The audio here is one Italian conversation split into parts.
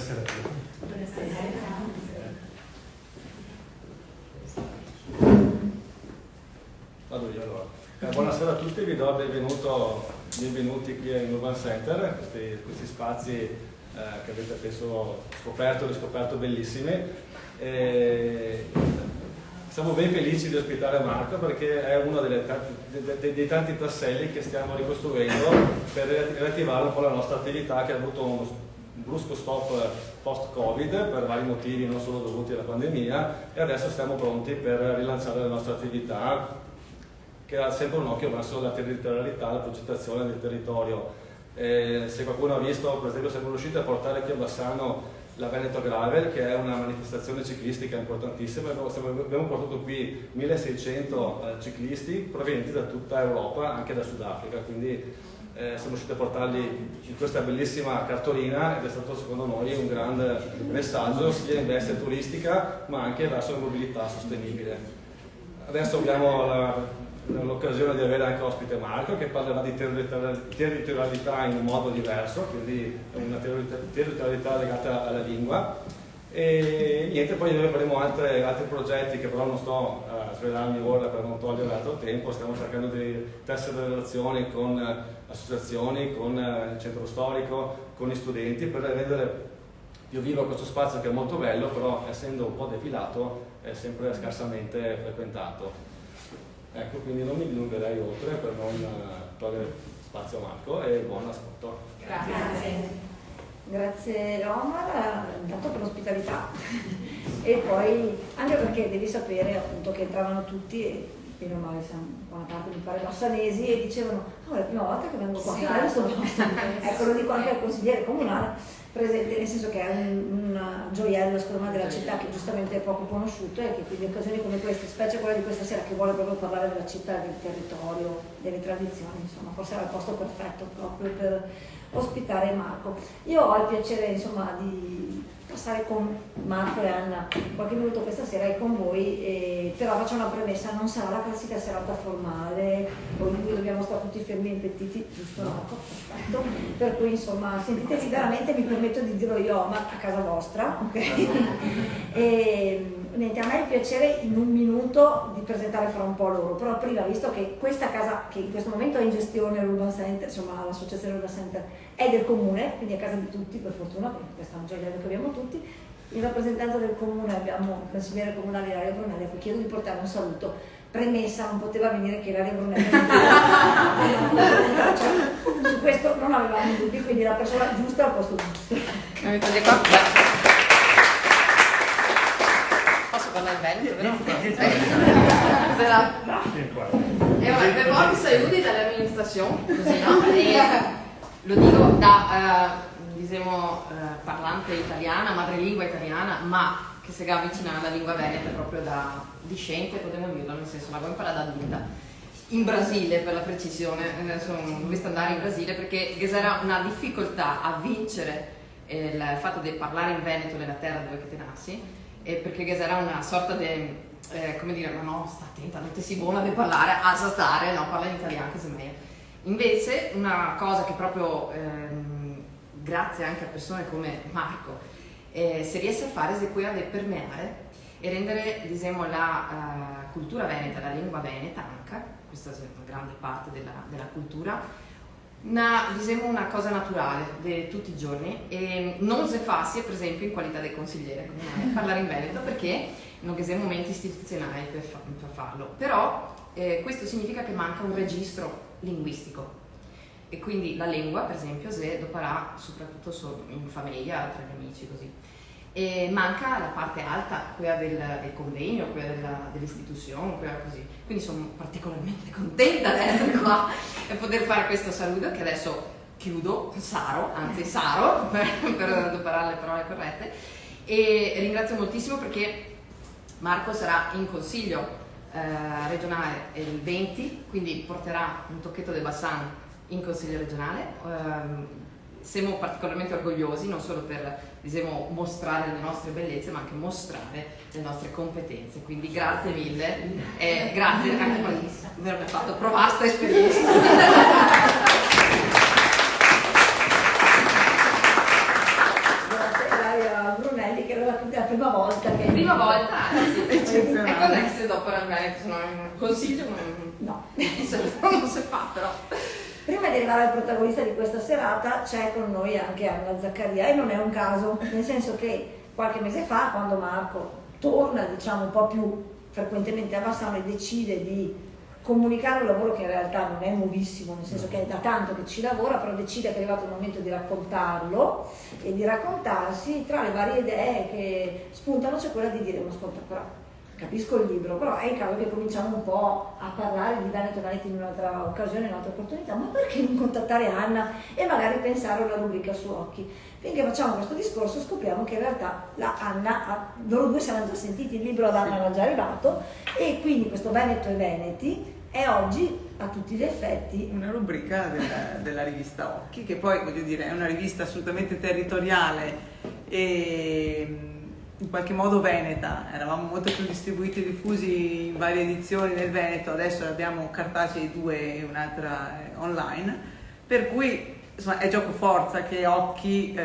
Buonasera a tutti. Vado io allora. Buonasera a tutti, vi do il benvenuti qui in Urban Center, questi spazi che avete penso scoperto e riscoperto bellissimi. Siamo ben felici di ospitare Marco perché è uno dei tanti tasselli che stiamo ricostruendo per riattivare un po' la nostra attività, che ha avuto un brusco stop post-Covid per vari motivi non solo dovuti alla pandemia, e adesso siamo pronti per rilanciare la nostra attività, che ha sempre un occhio verso la territorialità, la progettazione del territorio. Se qualcuno ha visto, per esempio, siamo riusciti a portare qui a Bassano la Veneto Gravel, che è una manifestazione ciclistica importantissima. Abbiamo portato qui 1600 ciclisti provenienti da tutta Europa, anche da Sudafrica, quindi siamo riusciti a portarli in questa bellissima cartolina, ed è stato secondo noi un grande messaggio sia in veste turistica ma anche verso la mobilità sostenibile. Adesso abbiamo l'occasione di avere anche ospite Marco, che parlerà di territorialità in un modo diverso, quindi una territorialità legata alla lingua. E niente, poi noi avremo altri progetti che però non sto a svelarmi ora per non togliere altro tempo. Stiamo cercando di tessere relazioni con associazioni, con il centro storico, con gli studenti, per rendere più vivo questo spazio che è molto bello, però essendo un po' defilato è sempre scarsamente frequentato. Ecco, quindi non mi dilungherei oltre per non togliere spazio a Marco, e buon ascolto. Grazie. Grazie Omar, intanto per l'ospitalità e poi anche perché devi sapere appunto che entravano tutti, e meno male siamo buona parte mi pare bassanesi, e dicevano è la prima volta che vengo qua, sì, ecco, lo dico anche al consigliere comunale presente, nel senso che è un gioiello secondo me della città, che giustamente è poco conosciuto, e che quindi occasioni come queste, specie quella di questa sera che vuole proprio parlare della città, del territorio, delle tradizioni, insomma forse era il posto perfetto proprio per ospitare Marco. Io ho il piacere insomma di passare con Marco e Anna qualche minuto questa sera e con voi, però faccio una premessa: non sarà la classica serata formale, poi noi dobbiamo stare tutti fermi e impettiti, giusto Marco? Perfetto. Per cui insomma sentitevi veramente, mi permetto di dirlo io, ma a casa vostra, ok? E niente, a me è il piacere in un minuto di presentare fra un po' loro, però prima, visto che questa casa che in questo momento è in gestione l'Urban Center, insomma l'associazione Urban Center è del comune, quindi è a casa di tutti per fortuna, perché questo è un gioiello che abbiamo tutti, in rappresentanza del comune abbiamo il consigliere comunale Ilaria Brunelli, a cui chiedo di portare un saluto. Premessa, non poteva venire che Ilaria Brunelli cioè, su questo non avevamo dubbi, quindi la persona giusta al posto giusto. Parlare bene, vero? Per pochi saluti dall'amministrazione, così, no? E lo dico da parlante italiana, madrelingua italiana, ma che si avvicina alla lingua veneta proprio da discente, potremmo dirlo, nel senso l'avevo imparata da adulta. In Brasile, per la precisione, sono dovuta andare in Brasile perché era una difficoltà a vincere il fatto di parlare in veneto nella terra dove che nassi. Perché era una sorta di, come dire, no, sta attenta, non ti si buona di parlare, alza stare, no, parla in italiano così meglio. Invece una cosa che proprio, grazie anche a persone come Marco, si riesce a fare è quella di permeare e rendere, diciamo, la cultura veneta, la lingua veneta anche, questa è una grande parte della cultura, una cosa naturale di tutti i giorni, e non si fa sia per esempio in qualità di consigliere comunale parlare in veneto perché non ci sono momenti istituzionali per farlo, però questo significa che manca un registro linguistico, e quindi la lingua per esempio si doparà soprattutto in famiglia, tra gli amici, così. E manca la parte alta, quella del convegno, quella dell'istituzione, quella così. Quindi sono particolarmente contenta di essere qua e poter fare questo saluto, che adesso chiudo, Saro per adoperare le parole corrette, e ringrazio moltissimo perché Marco sarà in consiglio regionale il 20, quindi porterà un tocchetto di Bassano in consiglio regionale. Siamo particolarmente orgogliosi non solo per, diciamo, mostrare le nostre bellezze, ma anche mostrare le nostre competenze, quindi grazie mille e grazie anche per avermi fatto provare questa esperienza. Grazie l'opera in Veneto, se no consiglio, No. non si fa però. Prima di arrivare al protagonista di questa serata c'è con noi anche Anna Zaccaria e non è un caso, nel senso che qualche mese fa, quando Marco torna diciamo un po' più frequentemente a Bassano e decide di comunicare un lavoro che in realtà non è nuovissimo, nel senso che è da tanto che ci lavora, però decide che è arrivato il momento di raccontarlo e di raccontarsi. Tra le varie idee che spuntano c'è quella di dire: ma ascolta, però capisco il libro, però è il caso che cominciamo un po' a parlare di Veneto Vanetti in un'altra occasione, in un'altra opportunità, ma perché non contattare Anna e magari pensare a una rubrica su Occhi? Finché facciamo questo discorso scopriamo che in realtà la Anna, loro due si erano già sentiti, il libro ad Anna era già arrivato e quindi questo Veneto e Veneti è oggi a tutti gli effetti una rubrica della rivista Occhi, che poi voglio dire è una rivista assolutamente territoriale e in qualche modo veneta. Eravamo molto più distribuiti e diffusi in varie edizioni nel Veneto, adesso abbiamo cartacei 2 e un'altra online, per cui insomma è gioco forza che Occhi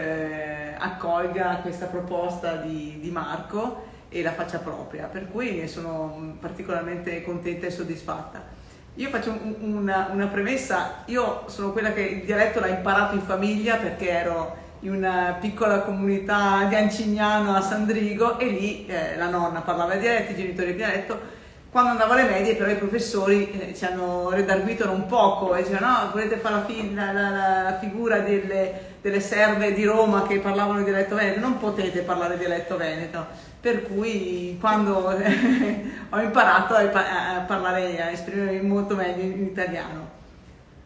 accolga questa proposta di Marco e la faccia propria, per cui sono particolarmente contenta e soddisfatta. Io faccio una premessa: io sono quella che il dialetto l'ha imparato in famiglia perché ero in una piccola comunità di Ancignano a Sandrigo e lì la nonna parlava il dialetto, i genitori il dialetto. Quando andavo alle medie però i professori ci hanno redarguito un poco e dicevano: no, volete fare la figura delle serve di Roma che parlavano il dialetto veneto, non potete parlare il dialetto veneto. Per cui quando ho imparato a parlare, a esprimermi molto meglio in italiano.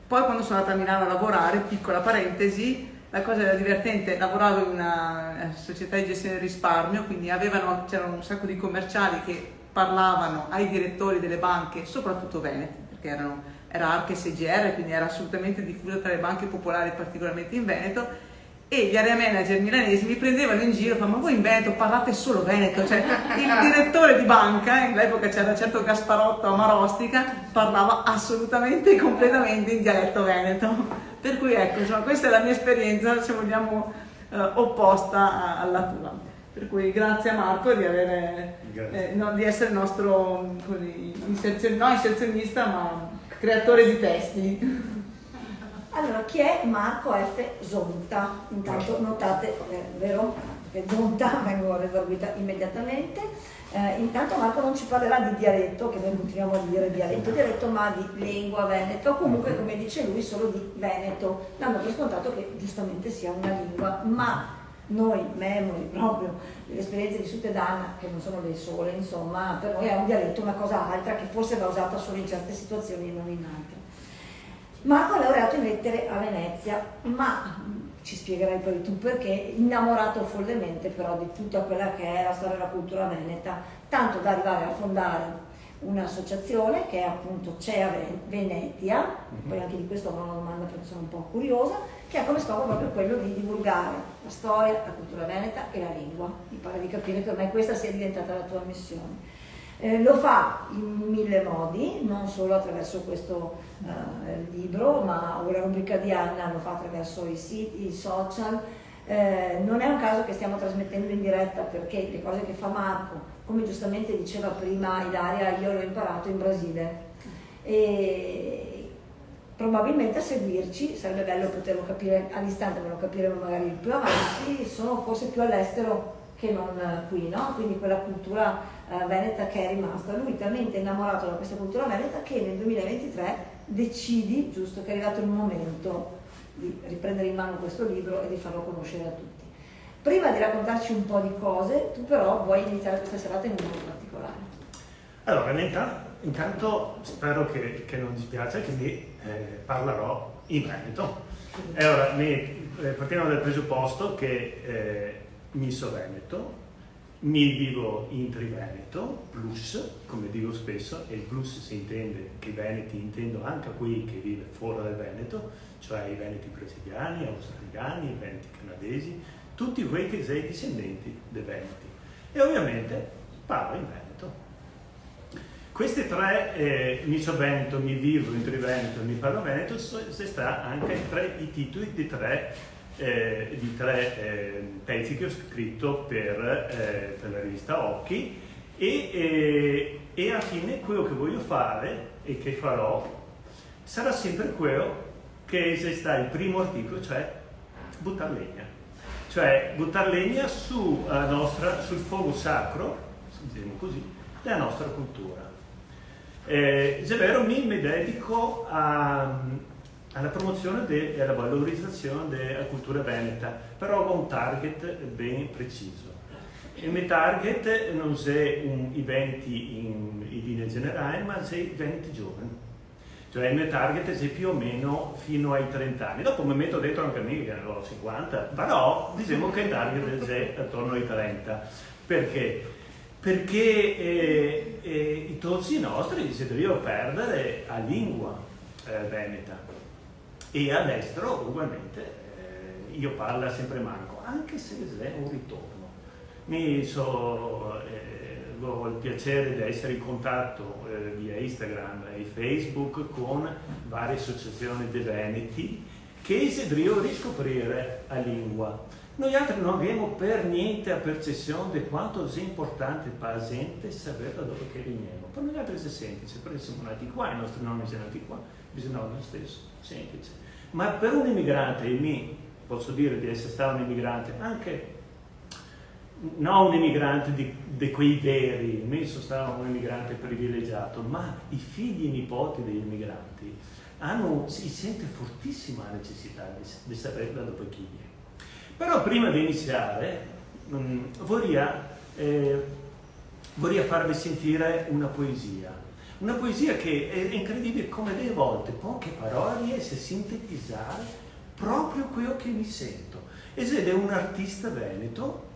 Poi quando sono andata a Milano a lavorare, piccola parentesi, la cosa era divertente, lavoravo in una società di gestione del risparmio, quindi c'erano un sacco di commerciali che parlavano ai direttori delle banche, soprattutto venete, perché era Arche SGR, quindi era assolutamente diffusa tra le banche popolari, particolarmente in Veneto, e gli area manager milanesi mi prendevano in giro, ma voi in Veneto parlate solo veneto, cioè il direttore di banca, all'epoca c'era certo Gasparotto a Marostica, parlava assolutamente e completamente in dialetto veneto, per cui ecco, insomma, questa è la mia esperienza, se vogliamo, opposta alla tua. Per cui grazie a Marco di di essere il nostro inserzionista, ma creatore di testi. Allora, chi è Marco F. Zonta? Intanto notate, vero? Che Zonta vengo redarguita immediatamente. Intanto Marco non ci parlerà di dialetto, che noi continuiamo a dire dialetto, ma di lingua veneta, o comunque, come dice lui, solo di veneto, dando per scontato che giustamente sia una lingua, ma noi, memori proprio delle esperienze vissute da Anna, che non sono le sole, insomma, per noi è un dialetto una cosa altra che forse va usata solo in certe situazioni e non in altre. Marco è laureato in lettere a Venezia, ma ci spiegherai poi tu perché, innamorato follemente però di tutta quella che è la storia della cultura veneta, tanto da arrivare a fondare un'associazione che è appunto CEA Venetia, poi anche di questo avrò una domanda perché sono un po' curiosa, che ha come scopo proprio quello di divulgare la storia, la cultura veneta e la lingua. Mi pare di capire che ormai questa sia diventata la tua missione. Lo fa in 1000 modi, non solo attraverso questo libro, ma la rubrica di Anna lo fa attraverso i siti, i social. Non è un caso che stiamo trasmettendo in diretta perché le cose che fa Marco, come giustamente diceva prima Ilaria, io l'ho imparato in Brasile e probabilmente a seguirci sarebbe bello poterlo capire all'istante, ma lo capiremo magari più avanti, sono forse più all'estero che non qui, no? Quindi quella cultura veneta che è rimasta. Lui è talmente innamorato da questa cultura veneta che nel 2023 decidi, giusto, che è arrivato il momento di riprendere in mano questo libro e di farlo conoscere a tutti. Prima di raccontarci un po' di cose, tu però vuoi iniziare questa serata in un modo particolare. Allora, intanto spero che non dispiace, quindi parlerò in veneto. E ora partiamo dal presupposto che mi so veneto, mi vivo in Triveneto, plus, come dico spesso, e il plus si intende che i veneti intendo anche a quelli che vive fuori dal Veneto, cioè i veneti brasiliani, australiani, i veneti canadesi, tutti quei che sei discendenti dei veneti. E ovviamente parlo in veneto. Questi tre, mi so veneto, mi vivo in Triveneto, mi parlo veneto, sta anche i titoli di tre pezzi che ho scritto per la rivista Occhi e alla fine quello che voglio fare e che farò sarà sempre quello che sta il primo articolo, cioè buttare legna. Cioè buttare legna sul fuoco sacro, diciamo così, della nostra cultura. Se è vero, mi dedico alla promozione e alla valorizzazione della cultura veneta, però con un target ben preciso. Il mio target non sono i venti in linea generale, ma sono i venti giovani. Cioè il mio target è più o meno fino ai 30 anni. Dopo mi metto dentro anche a me che ne ho 50, però diciamo che il target è attorno ai 30. Perché? Perché i tozzi nostri si devono perdere a lingua veneta. E all'estero ugualmente io parlo sempre manco, anche se è un ritorno. Ho il piacere di essere in contatto via Instagram e Facebook con varie associazioni di veneti che si devono riscoprire la lingua. Noi altri non abbiamo per niente la percezione di quanto sia importante per la gente sapere da dove che veniamo. Per noi altri è semplice, perché siamo nati qua, i nostri nonni sono nati qua, bisogna lo stesso, semplice. Ma per un immigrante, e mi posso dire di essere stato un immigrante, anche non un immigrante di quei veri, io sono stato un immigrante privilegiato, ma i figli e i nipoti degli immigranti si sente fortissima la necessità di sapere da dove chi viene. Però prima di iniziare vorrei farvi sentire una poesia che è incredibile come delle volte poche parole riesce a sintetizzare proprio quello che mi sento. Ed è un artista veneto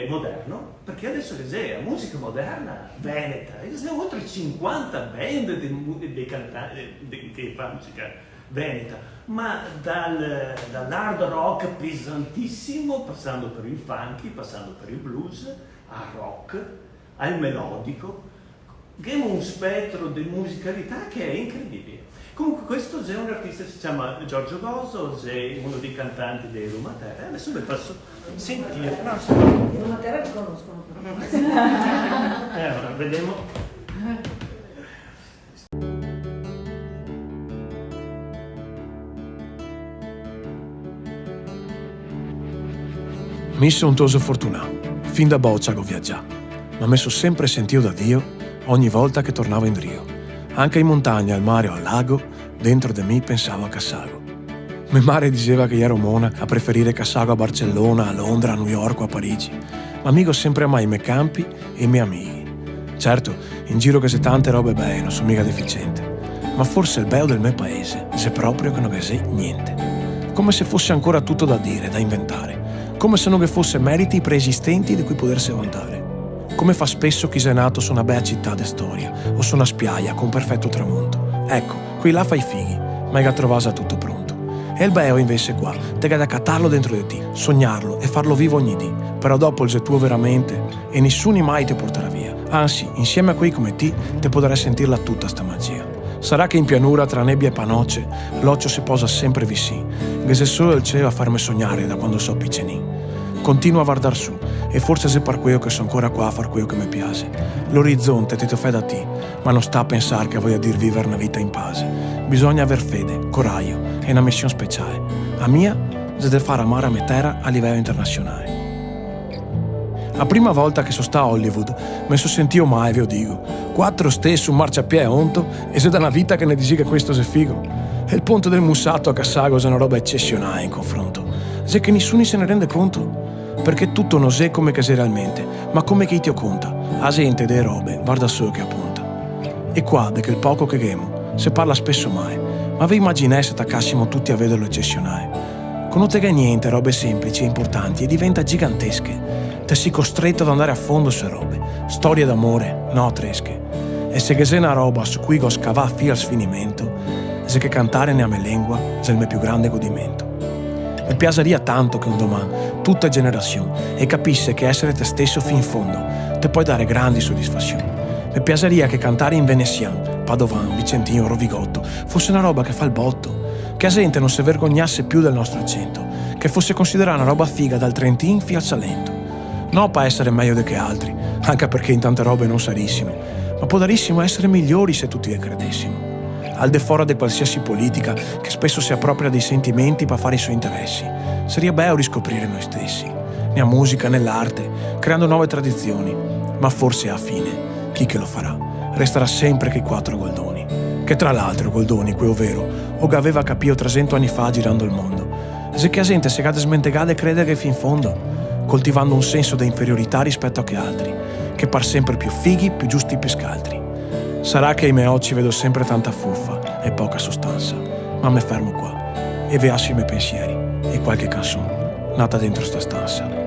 moderno, perché adesso che c'è la musica moderna veneta, ci sono oltre 50 band di cantanti che fanno musica veneta, ma dall'hard rock pesantissimo, passando per il funky, passando per il blues, al rock, al melodico, che è un spettro di musicalità che è incredibile. Comunque questo è un artista che si chiama Giorgio Gozzo, è uno dei cantanti dei Rumatera. Adesso vi faccio sentire. I Rumatera li conoscono però. Allora, vediamo. Mi son toso fortuna, fin da boccia viaggià, ma mi son sempre sentito da Dio ogni volta che tornavo in Rio. Anche in montagna, al mare o al lago, dentro di me pensavo a Cassago. Mia madre diceva che ero mona a preferire Cassago a Barcellona, a Londra, a New York o a Parigi, ma amico sempre amai i miei campi e i miei amici. Certo, in giro che c'è tante robe belle, non sono mica deficiente, ma forse il bello del mio paese è proprio che non c'è niente. Come se fosse ancora tutto da dire, da inventare, come se non che fosse meriti preesistenti di cui potersi vantare. Come fa spesso chi è nato su una bella città di storia o su una spiaggia con perfetto tramonto. Ecco, qui là fai fighi, ma hai trovato tutto pronto. E il bello invece qua, te che da catarlo dentro di te, sognarlo e farlo vivo ogni dì. Però dopo il tuo veramente e nessuno mai ti porterà via. Anzi, insieme a quei come te potrai sentirla tutta sta magia. Sarà che in pianura tra nebbia e panocce l'occhio si posa sempre vicino, che se solo il cielo a farmi sognare da quando so piccenì. Continuo a guardar su e forse se per quello che sono ancora qua a far quello che mi piace. L'orizzonte ti fai da te, ma non sta a pensare che voglia dir vivere una vita in pace. Bisogna aver fede, coraggio e una missione speciale. A mia è di fare amare a me terra a livello internazionale. La prima volta che sono stato a Hollywood mi sono sentito mai, vi lo dico. 4 stesso un marciapiede onto e se da una vita che ne dici che questo è figo. E il ponte del Mussato a Cassago è una roba eccezionale in confronto. Se che nessuno se ne rende conto. Perché tutto non è come che sei realmente, ma come che ti conta. La gente delle robe guarda solo che appunta. E qua, de che il poco che gemo, se parla spesso mai, ma vi immaginate se attaccassimo tutti a vederlo eccezionale. Con non te che niente, robe semplici e importanti, e diventa gigantesche. Te si costretto ad andare a fondo su robe, storie d'amore, no tresche. E se che sei una roba su cui go scavà fino al sfinimento, se che cantare nella mia lingua è il mio più grande godimento. Mi piaceria tanto che un domani tutta generazione e capisse che essere te stesso fin in fondo ti puoi dare grandi soddisfazioni. Mi piaceria che cantare in veneziano, padovan, vicentino, rovigotto fosse una roba che fa il botto, che la gente non si vergognasse più del nostro accento, che fosse considerata una roba figa dal Trentin fino al Salento. No per essere meglio di che altri, anche perché in tante robe non sarissimo, ma può darissimo essere migliori se tutti le credessimo. Al de fora di qualsiasi politica che spesso si appropria dei sentimenti per fare i suoi interessi, sarebbe bello riscoprire noi stessi, nella musica, nell'arte, creando nuove tradizioni, ma forse a fine chi che lo farà resterà sempre che i 4 Goldoni, che tra l'altro Goldoni, quei ovvero, o aveva capito 300 anni fa girando il mondo, se che la gente si cade smentegata e crede che fin fondo, coltivando un senso di inferiorità rispetto a che altri, che par sempre più fighi, più giusti, più scaltri. Sarà che ai miei occhi vedo sempre tanta fuffa e poca sostanza, ma me fermo qua e veassi i miei pensieri e qualche canzone nata dentro sta stanza.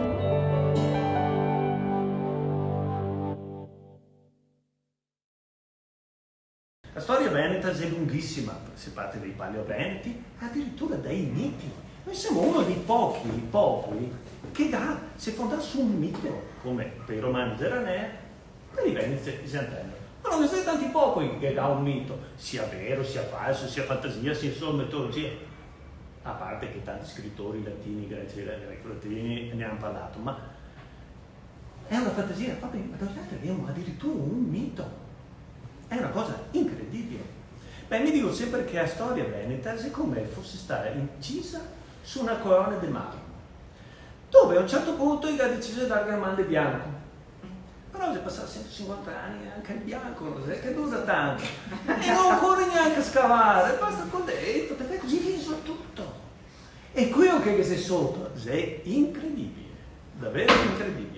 La storia veneta è lunghissima, si parte dei paleoveneti, addirittura dai miti. Noi siamo uno dei pochi popoli che si fonda su un mito, come per i romani Geranea, per i veneti Isantello. Ma non esistono tanti popoli che dà un mito, sia vero, sia falso, sia fantasia, sia solo mitologia. A parte che tanti scrittori latini, greco-latini ne hanno parlato, ma è una fantasia. Va bene, ma noi abbiamo addirittura un mito. È una cosa incredibile. Beh, mi dico sempre che la storia veneta è come fosse stata incisa su una colonna di marmo, dove a un certo punto ha deciso di dare una mano di bianco. Però se passano 150 anni anche il bianco non è che dura tanto e non occorre neanche scavare, basta con dentro, perché così finisce tutto. E quello che sei sotto è incredibile, davvero incredibile.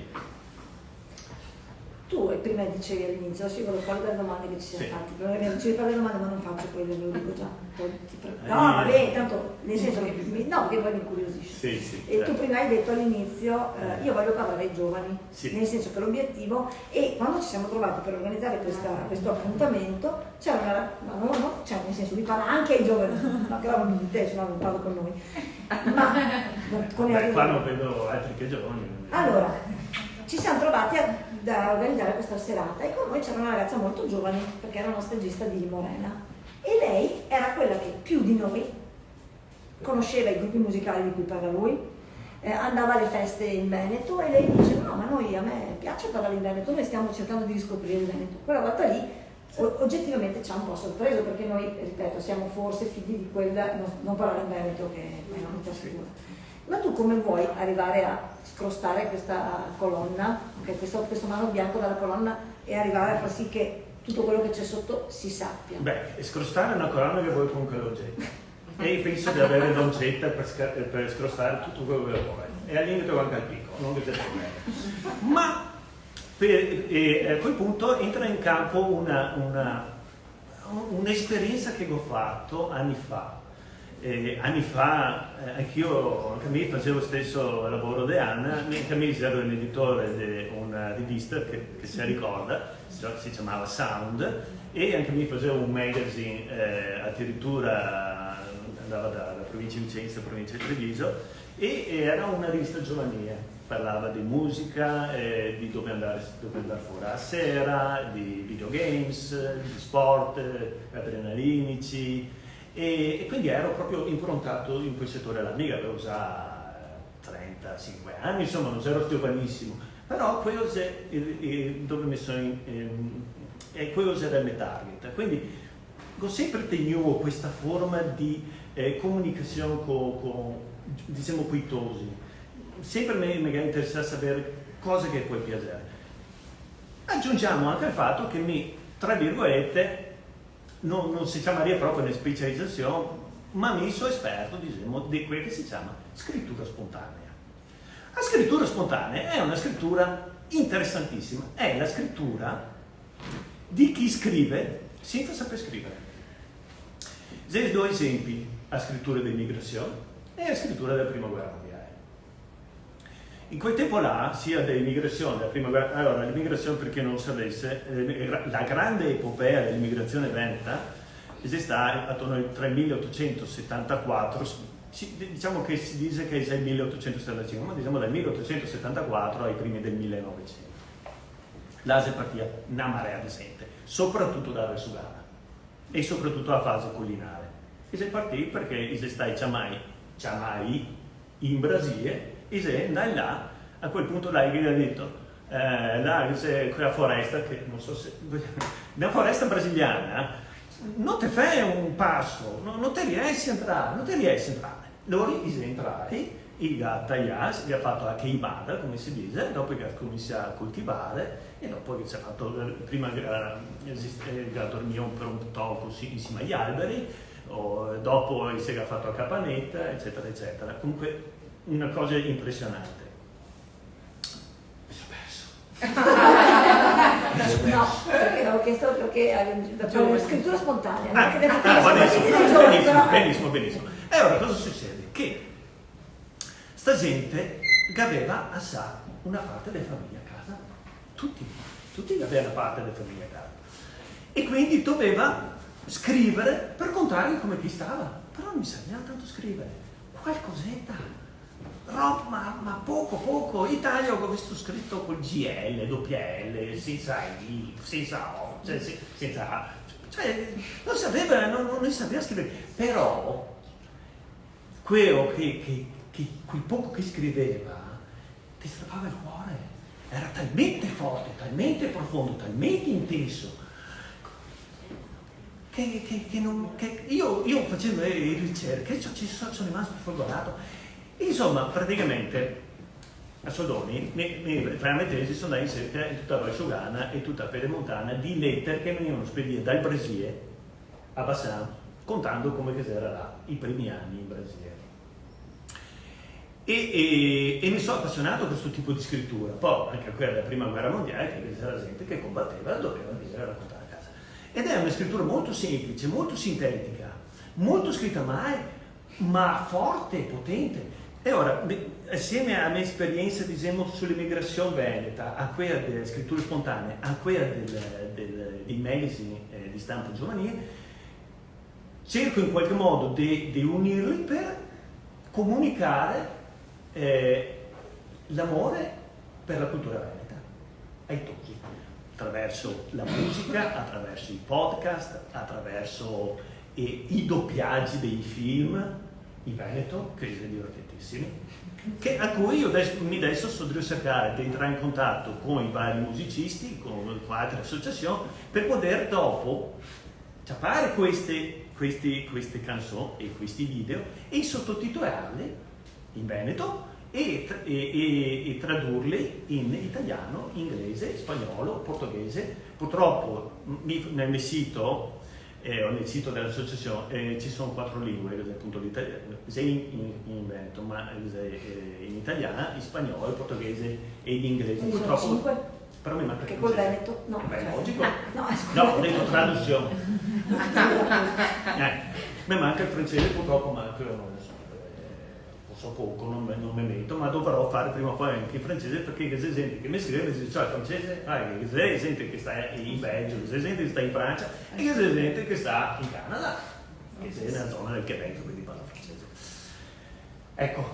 Tu prima dicevi all'inizio, adesso io volevo fare delle domande che ci siamo fatte, però mi dicevi fare le domande ma non faccio quelle, ve lo dico già. No, vabbè, tanto nel senso che no, che poi mi incuriosisce. Sì, e tu prima hai detto all'inizio, io voglio parlare ai giovani, nel senso che l'obiettivo, e quando ci siamo trovati per organizzare questo appuntamento, c'era cioè nel senso di parlare anche ai giovani, no che non di te, se no non parlo con noi, ma con i qua non vedo altri che giovani. Allora, ci siamo trovati da organizzare questa serata e con noi c'era una ragazza molto giovane perché era una stagista di Morena e lei era quella che più di noi conosceva i gruppi musicali di cui parla lui, andava alle feste in Veneto e lei dice no, ma a me piace parlare in Veneto, noi stiamo cercando di riscoprire il Veneto. Quella volta lì oggettivamente ci ha un po' sorpreso perché noi, ripeto, siamo forse figli di quella non parlare in Veneto che è una vita sicura. Ma tu come vuoi arrivare a scrostare questa colonna, questo mano bianco dalla colonna e arrivare a far sì che tutto quello che c'è sotto si sappia? Beh, scrostare è una colonna che vuoi con quell'oggetto e penso di avere l'oggetto per scrostare tutto quello che vuoi e al limite anche al picco, non che c'è problema. Ma a quel punto entra in campo un'esperienza che ho fatto anni fa. Anch'io, anche a me facevo lo stesso lavoro di Anna, anche a me ero l'editore di una rivista che si ricorda, si chiamava Sound, e anche a me facevo un magazine, addirittura andava dalla provincia di Vicenza alla provincia di Treviso, e era una rivista giovanile, parlava di musica, di dove andare fuori a sera, di videogames, di sport, adrenalinici. E quindi ero proprio improntato in quel settore là, mica avevo già 35 anni, insomma non ero giovanissimo, però quello è dove mi sono quello era il mio target. Quindi ho sempre tenuto questa forma di comunicazione diciamo quitosi, sempre mi interessa sapere cose che poi piacere. Aggiungiamo anche il fatto che tra virgolette, non si chiamaria proprio una specializzazione, ma mi sono esperto, diciamo, di quel che si chiama scrittura spontanea. La scrittura spontanea è una scrittura interessantissima, è la scrittura di chi scrive senza saper scrivere. Ci sono due esempi, la scrittura dell'immigrazione e la scrittura della prima guerra mondiale. In quel tempo là, sia dell'immigrazione, della prima guerra, allora l'immigrazione, per chi non lo sapesse, la grande epopea dell'immigrazione veneta è stata attorno tra il 1874, diciamo che si dice che è il 1875, ma diciamo dal 1874 ai primi del 1900. Là si partiva una marea di gente, soprattutto da Venezuela e soprattutto la fase collinare. E si partì perché si sta chiamai in Brasile e se andai là, a quel punto là gli ha detto là c'è quella foresta che non so se una foresta brasiliana non ti fai un passo, non ti riesci a entrare, loro entrare, il Taglias gli ha fatto la queimada, come si dice, dopo che ha cominciato a coltivare e dopo che ci ha fatto, prima dormiva per un po' così insieme agli alberi, dopo si è fatto a capanetta, eccetera, eccetera. Comunque una cosa impressionante. Mi sono perso. No, perché l'avevo chiesto perché la scrittura spontanea. Benissimo. E ora cosa succede? Che sta gente aveva assai una parte della famiglia a casa, tutti avevano una parte della famiglia a casa, e quindi doveva scrivere per contare come chi stava, però non mi serviva tanto scrivere, qualcosetta, ma poco. Italia ho visto scritto col GL, WL, senza I, senza O, senza A, cioè non sapeva scrivere, però quello quel poco che scriveva ti strappava il cuore, era talmente forte, talmente profondo, talmente intenso che io facendo le ricerche sono rimasto folgorato. Insomma, praticamente a Soldoni veramente si sono andati in cerca in tutta Valsugana e tutta Pedemontana di lettere che venivano spedite dal Brasile a Bassano, contando come che era là i primi anni in Brasile. E mi sono appassionato a questo tipo di scrittura. Poi anche a quella della prima guerra mondiale, che c'era gente che combatteva e doveva venire a raccontare a casa. Ed è una scrittura molto semplice, molto sintetica, molto scritta male, ma forte e potente. E ora, assieme alla mia esperienza, diciamo, sull'immigrazione veneta, a quella delle scritture spontanee, a quella dei magazine di stampo giovanile, cerco in qualche modo di unirli per comunicare l'amore per la cultura veneta ai tutti, attraverso la musica, attraverso i podcast, attraverso i doppiaggi dei film in Veneto, che sono divertentissimi, a cui io adesso sto cercare di entrare in contatto con i vari musicisti, con altre associazioni, per poter dopo ciapare queste canzoni e questi video e sottotitolarli in veneto e tradurli in italiano, inglese, spagnolo, portoghese. Purtroppo nel sito dell'associazione ci sono 4 lingue, appunto in veneto, ma in italiano, in spagnolo, in portoghese e in inglese. Purtroppo 5? Però mi manca Che col veneto? No. Logico. No, ho detto traduzione. Mi manca il francese, purtroppo, ma non lo so. So poco, non mi metto, ma dovrò fare prima o poi anche il francese, perché c'è gente che mi scrive e dice, cioè il francese, c'è gente che sta in Belgio, c'è gente che sta in Francia e c'è gente che sta in Canada, che c'è nella zona del Quebec, quindi parla francese. Ecco.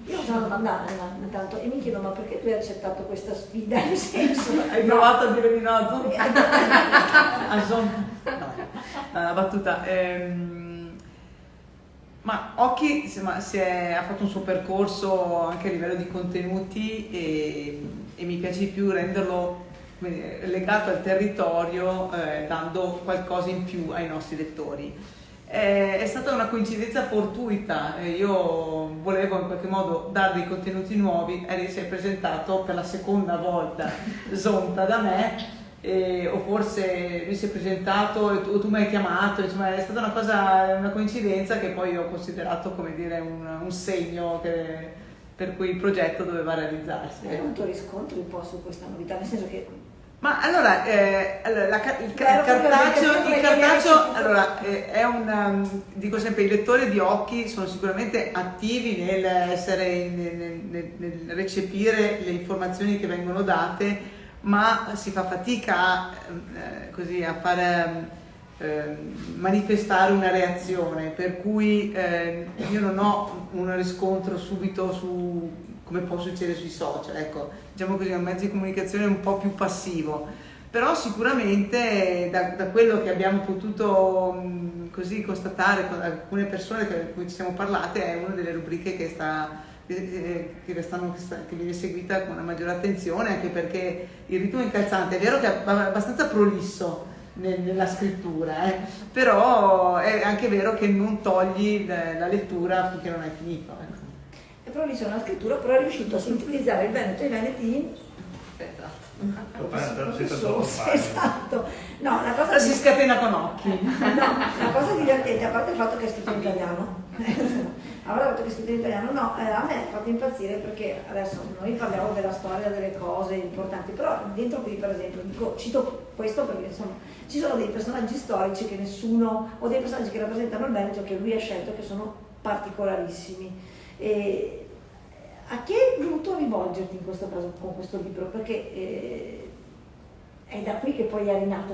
Io ho una domanda intanto e mi chiedo, ma perché tu hai accettato questa sfida? Nel senso, hai provato a dire di no a Zon? No, una battuta. Ma Occhi ha fatto un suo percorso anche a livello di contenuti e mi piace di più renderlo legato al territorio, dando qualcosa in più ai nostri lettori. È stata una coincidenza fortuita, io volevo in qualche modo dare dei contenuti nuovi e si è presentato per la seconda volta Zonta da me. O forse lui si è presentato o tu mi hai chiamato, insomma è stata una coincidenza che poi ho considerato, come dire, un segno per cui il progetto doveva realizzarsi. Hai avuto riscontri un po' su questa novità, nel senso che... Ma allora, il cartaceo allora, è dico sempre, i lettori di Occhi sono sicuramente attivi nel recepire le informazioni che vengono date, ma si fa fatica a fare manifestare una reazione, per cui io non ho un riscontro subito su come può succedere sui social, ecco, diciamo così, è un mezzo di comunicazione un po' più passivo, però sicuramente da quello che abbiamo potuto così constatare con alcune persone con cui ci siamo parlate, è una delle rubriche che sta che viene seguita con una maggiore attenzione, anche perché il ritmo incalzante è vero che è abbastanza prolisso nella scrittura, però è anche vero che non togli la lettura finché non hai finito. È prolisso nella scrittura, però è riuscito a sintetizzare il Veneto e i Veneti in... Esatto. No, la cosa si scatena con occhi. No, la cosa divertente, a parte il fatto che è scritto in italiano, no, a me ha fatto impazzire perché adesso noi parliamo della storia, delle cose importanti, però dentro qui per esempio, cito questo perché insomma ci sono dei personaggi storici che nessuno, o dei personaggi che rappresentano il Veneto che lui ha scelto, che sono particolarissimi. E a chi hai voluto rivolgerti in questo caso con questo libro? Perché è da qui che poi è rinato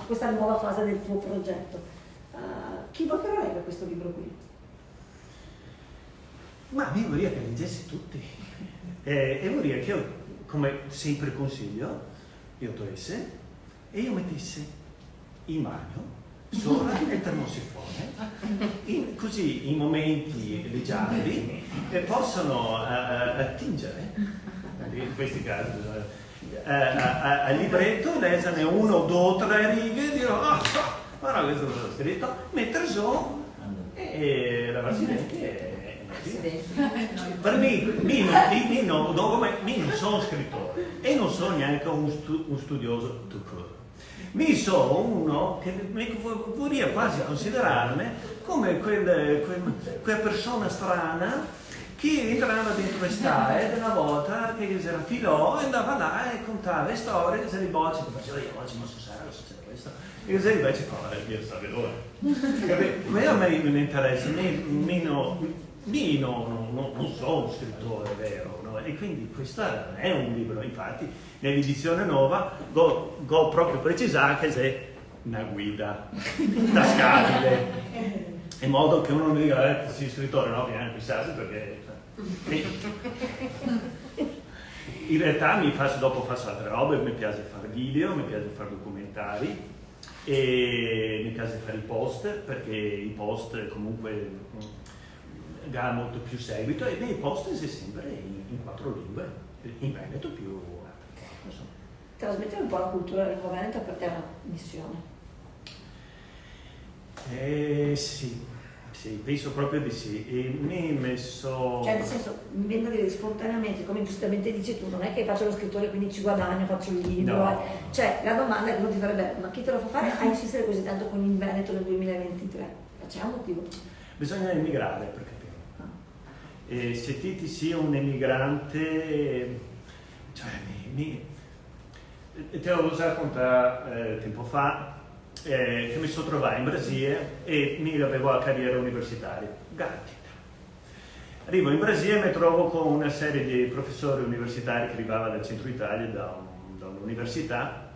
questa nuova fase del tuo progetto. Chi vuoi che lo legga questo libro qui? Ma io vorrei che leggessi tutti. E vorrei che io, come sempre consiglio, io togliesse e io mettessi in bagno sopra il termosifone, così i momenti leggiadri possono attingere, in questi casi, al libretto, leggerne 1, 2, 3 righe e dire guarda questo cosa ho scritto, mettere su e la Presidente per me non sono scrittore e non sono neanche un studioso tout court. Mi sono uno che vorrei quasi considerarmi come quella persona strana che entrava dentro le staie una volta che si era filò e andava là e contava le storie che se li bocci, faceva io oggi non so se succede questo e così invece fa il mio sapere. Ma a me non interessa, non sono un scrittore vero, no? E quindi questo è un libro, infatti nell'edizione nuova go proprio precisare che è una guida tascabile, in modo che uno non dica sei scrittore, no, viene a pensarsi perché in realtà dopo faccio altre robe, mi piace fare video, mi piace fare documentari e mi piace fare i post perché i post comunque dà molto più seguito e nei post si sempre in 4 lingue, in Veneto più insomma. Trasmettere un po' la cultura del Veneto per te è una missione? Sì, penso proprio di sì. E mi hai messo... Cioè nel senso, mi viene da dire spontaneamente, come giustamente dici tu, non è che faccio lo scrittore quindi ci guadagno, faccio il libro. No. Cioè la domanda è che non ti farebbe, ma chi te lo fa fare a insistere così tanto con il Veneto nel 2023? C'è un motivo? Bisogna emigrare per capire. E se ti sia un emigrante, cioè te l'ho usato raccontare tempo fa che mi sono trovato in Brasile e mi avevo la carriera universitaria. Arrivo in Brasile e mi trovo con una serie di professori universitari che arrivava dal centro Italia, da un'università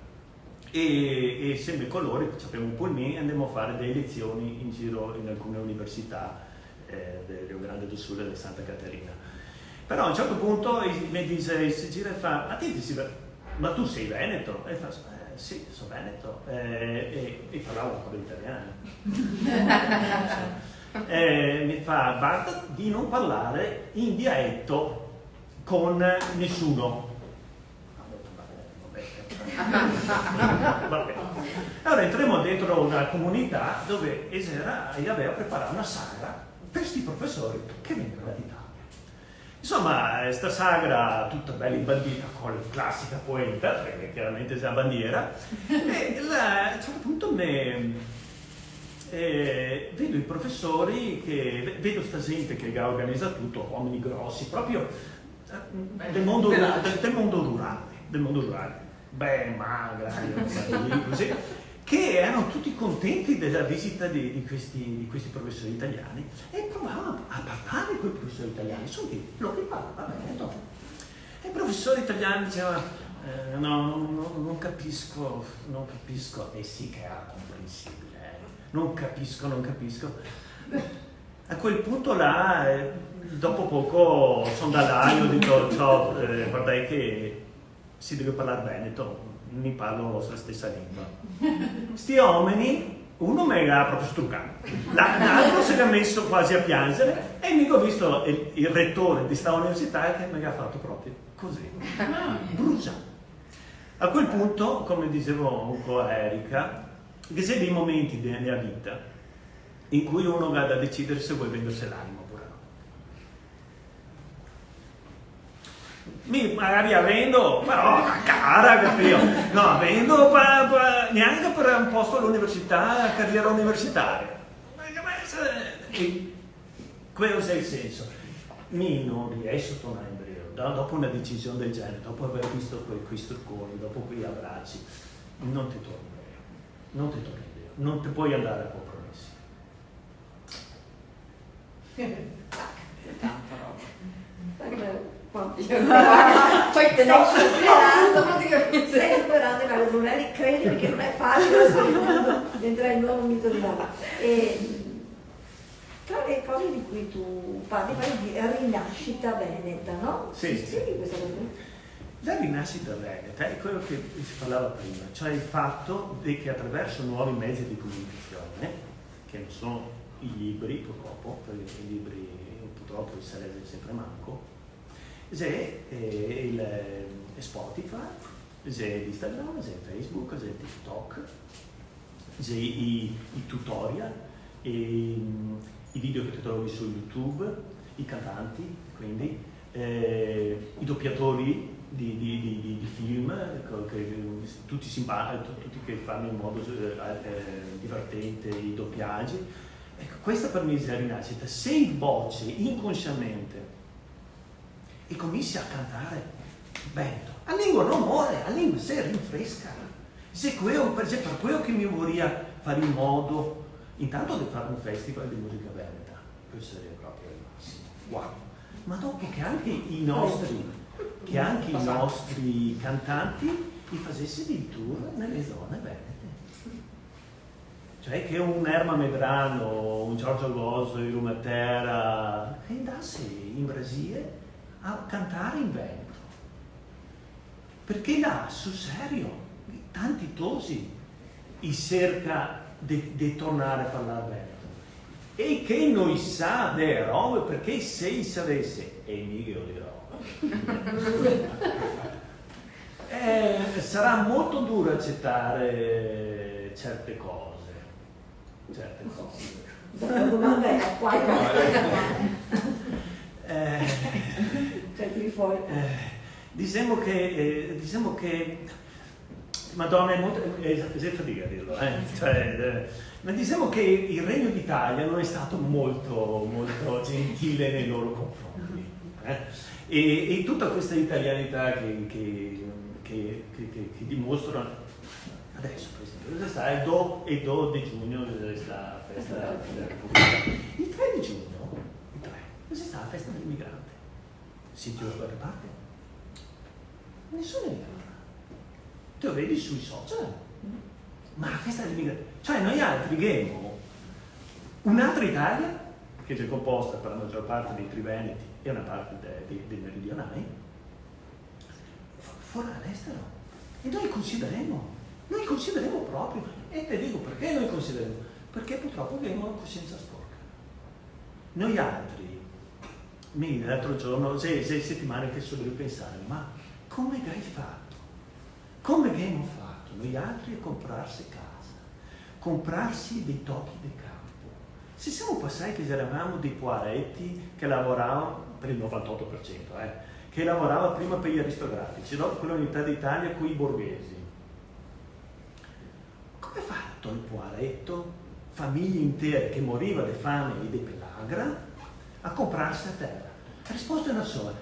e sempre con loro abbiamo un pullman e andammo a fare delle lezioni in giro in alcune università del Rio Grande do Sul e di Santa Caterina. Però a un certo punto mi dice, si gira e fa, ma tu sei veneto? E fa, sì, sono veneto. E parlavo un po' italiano. Mi fa, guarda di non parlare in dialetto con nessuno. Vabbè. Allora entriamo dentro una comunità dove aveva preparato una sagra per questi professori che vengono dall'Italia. Insomma, questa sagra tutta bella imbandita con la classica poeta, perché chiaramente c'è la bandiera, e a un certo punto vedo i professori, vedo sta gente che organizza tutto, uomini grossi, proprio del mondo rurale, ben magra, così, che erano tutti contenti della visita di questi professori italiani e provavano a parlare con i professori italiani, loro che parlavano Veneto. E i professori italiani dicevano non capisco, e sì che era comprensibile, non capisco. A quel punto là, dopo poco sono da là, io ho detto ciao, guardate che si deve parlare veneto, mi parlo la vostra stessa lingua. Sti uomini, uno mi era proprio struccato, l'altro si è messo quasi a piangere e mica ho visto il rettore di questa università che mi ha fatto proprio così, brucia. A quel punto, come dicevo un po' a Erika, che c'è dei momenti nella vita in cui uno va da decidere se vuoi vendersi l'anima oppure no. Magari avendo, però cara, capito? No, avendo neanche per un posto all'università, carriera universitaria. E quello è il senso. Mi non riesco a tornare in breve, dopo una decisione del genere, dopo aver visto quei strucconi, dopo quegli abbracci, non ti torni in breve, non ti torni in breve, non ti puoi andare a compromessi. Tanta roba. Poi Poi sto superando superando, praticamente. stai superando la Brunelli, credimi che non è facile, diventerai il nuovo mito di Lava. Tra le cose di cui tu parli di rinascita veneta, no? Sì. Spieghi questa cosa? La rinascita veneta è quello che si parlava prima, cioè il fatto che attraverso nuovi mezzi di comunicazione, che non sono i libri purtroppo, perché i libri purtroppo il sarebbe sempre manco, c'è il Spotify, c'è Instagram, c'è Facebook, c'è TikTok, c'è i tutorial, i video che ti trovi su YouTube, i cantanti, quindi i doppiatori di film, tutti simpatici, tutti che fanno in modo divertente i doppiaggi. Ecco, questa per me è la rinascita. Se il voce inconsciamente e cominci a cantare bello, la lingua non muore, la lingua si rinfresca. Se per quello che mi vorrei fare in modo intanto di fare un festival di musica veneta, questo sarebbe proprio il massimo. Wow! Ma dopo che anche i nostri cantanti li facessero dei tour nelle zone venete. Cioè che un Erma Medrano, un Giorgio Gozzo, il Rumatera, che andasse in Brasile a cantare in Veneto. Perché là, sul serio, tanti tosi i cerca di tornare a parlare veneto. E che noi sa delle robe, perché se sapesse, e mica di roba, sarà molto duro accettare certe cose. La domanda è quale cioè tiri fuori. Diciamo che Madonna è molto fatica a dirlo, ma diciamo che il Regno d'Italia non è stato molto gentile nei loro confronti, e tutta questa italianità che dimostrano adesso, per esempio, il 2 di giugno questa festa della Repubblica, il 3 di giugno, questa sta la festa dell'immigrante. Senti da qualche parte? Nessuno ne parla. Te lo vedi sui social, ma la festa dell'immigrante, cioè noi altri abbiamo un'altra Italia che è composta per la maggior parte dei triveneti e una parte dei meridionali fuori all'estero, e noi consideriamo proprio, e ti dico perché noi consideriamo, perché purtroppo abbiamo una coscienza sporca. Noi altri, l'altro giorno, 6 settimane che solo io pensare, ma come hai fatto? Come abbiamo fatto noi altri a comprarsi casa, comprarsi dei tocchi di campo? Se siamo passati che eravamo dei poaretti che lavoravano per il 98%, che lavorava prima per gli aristocratici, dopo quella unità d'Italia con i borghesi. Come ha fatto il poaretto, famiglie intere che moriva di fame e di pellagra, a comprarsi a terra? La risposta è una sola: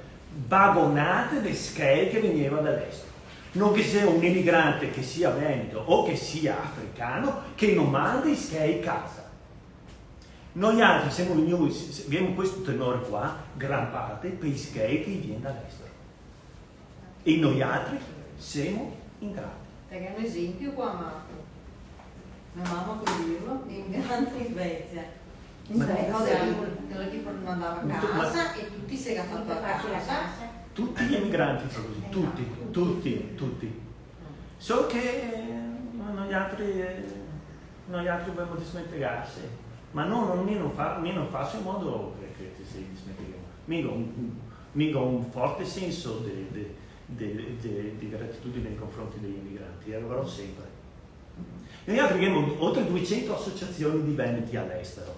vagonate di skei che venivano dall'est. Non che sia un immigrante che sia veneto o che sia africano che non manda i skei a casa. Noi altri abbiamo questo tenore qua, gran parte per i skei che viene dall'estero. E noi altri siamo ingrati. Perché è un esempio qua, Marco. Mia mamma può dirlo, di immigranti in Svezia. In Svezia. Quello tipo non andava a casa e tutti si era fatto a casa. Tutti gli immigranti sono così, tutti. Solo che noi altri dobbiamo dispiegarsi. ma non faccio in modo che si dismettiamo. Mica un forte senso di gratitudine nei confronti degli immigranti, e avrò sempre. Noi abbiamo oltre 200 associazioni di veneti all'estero,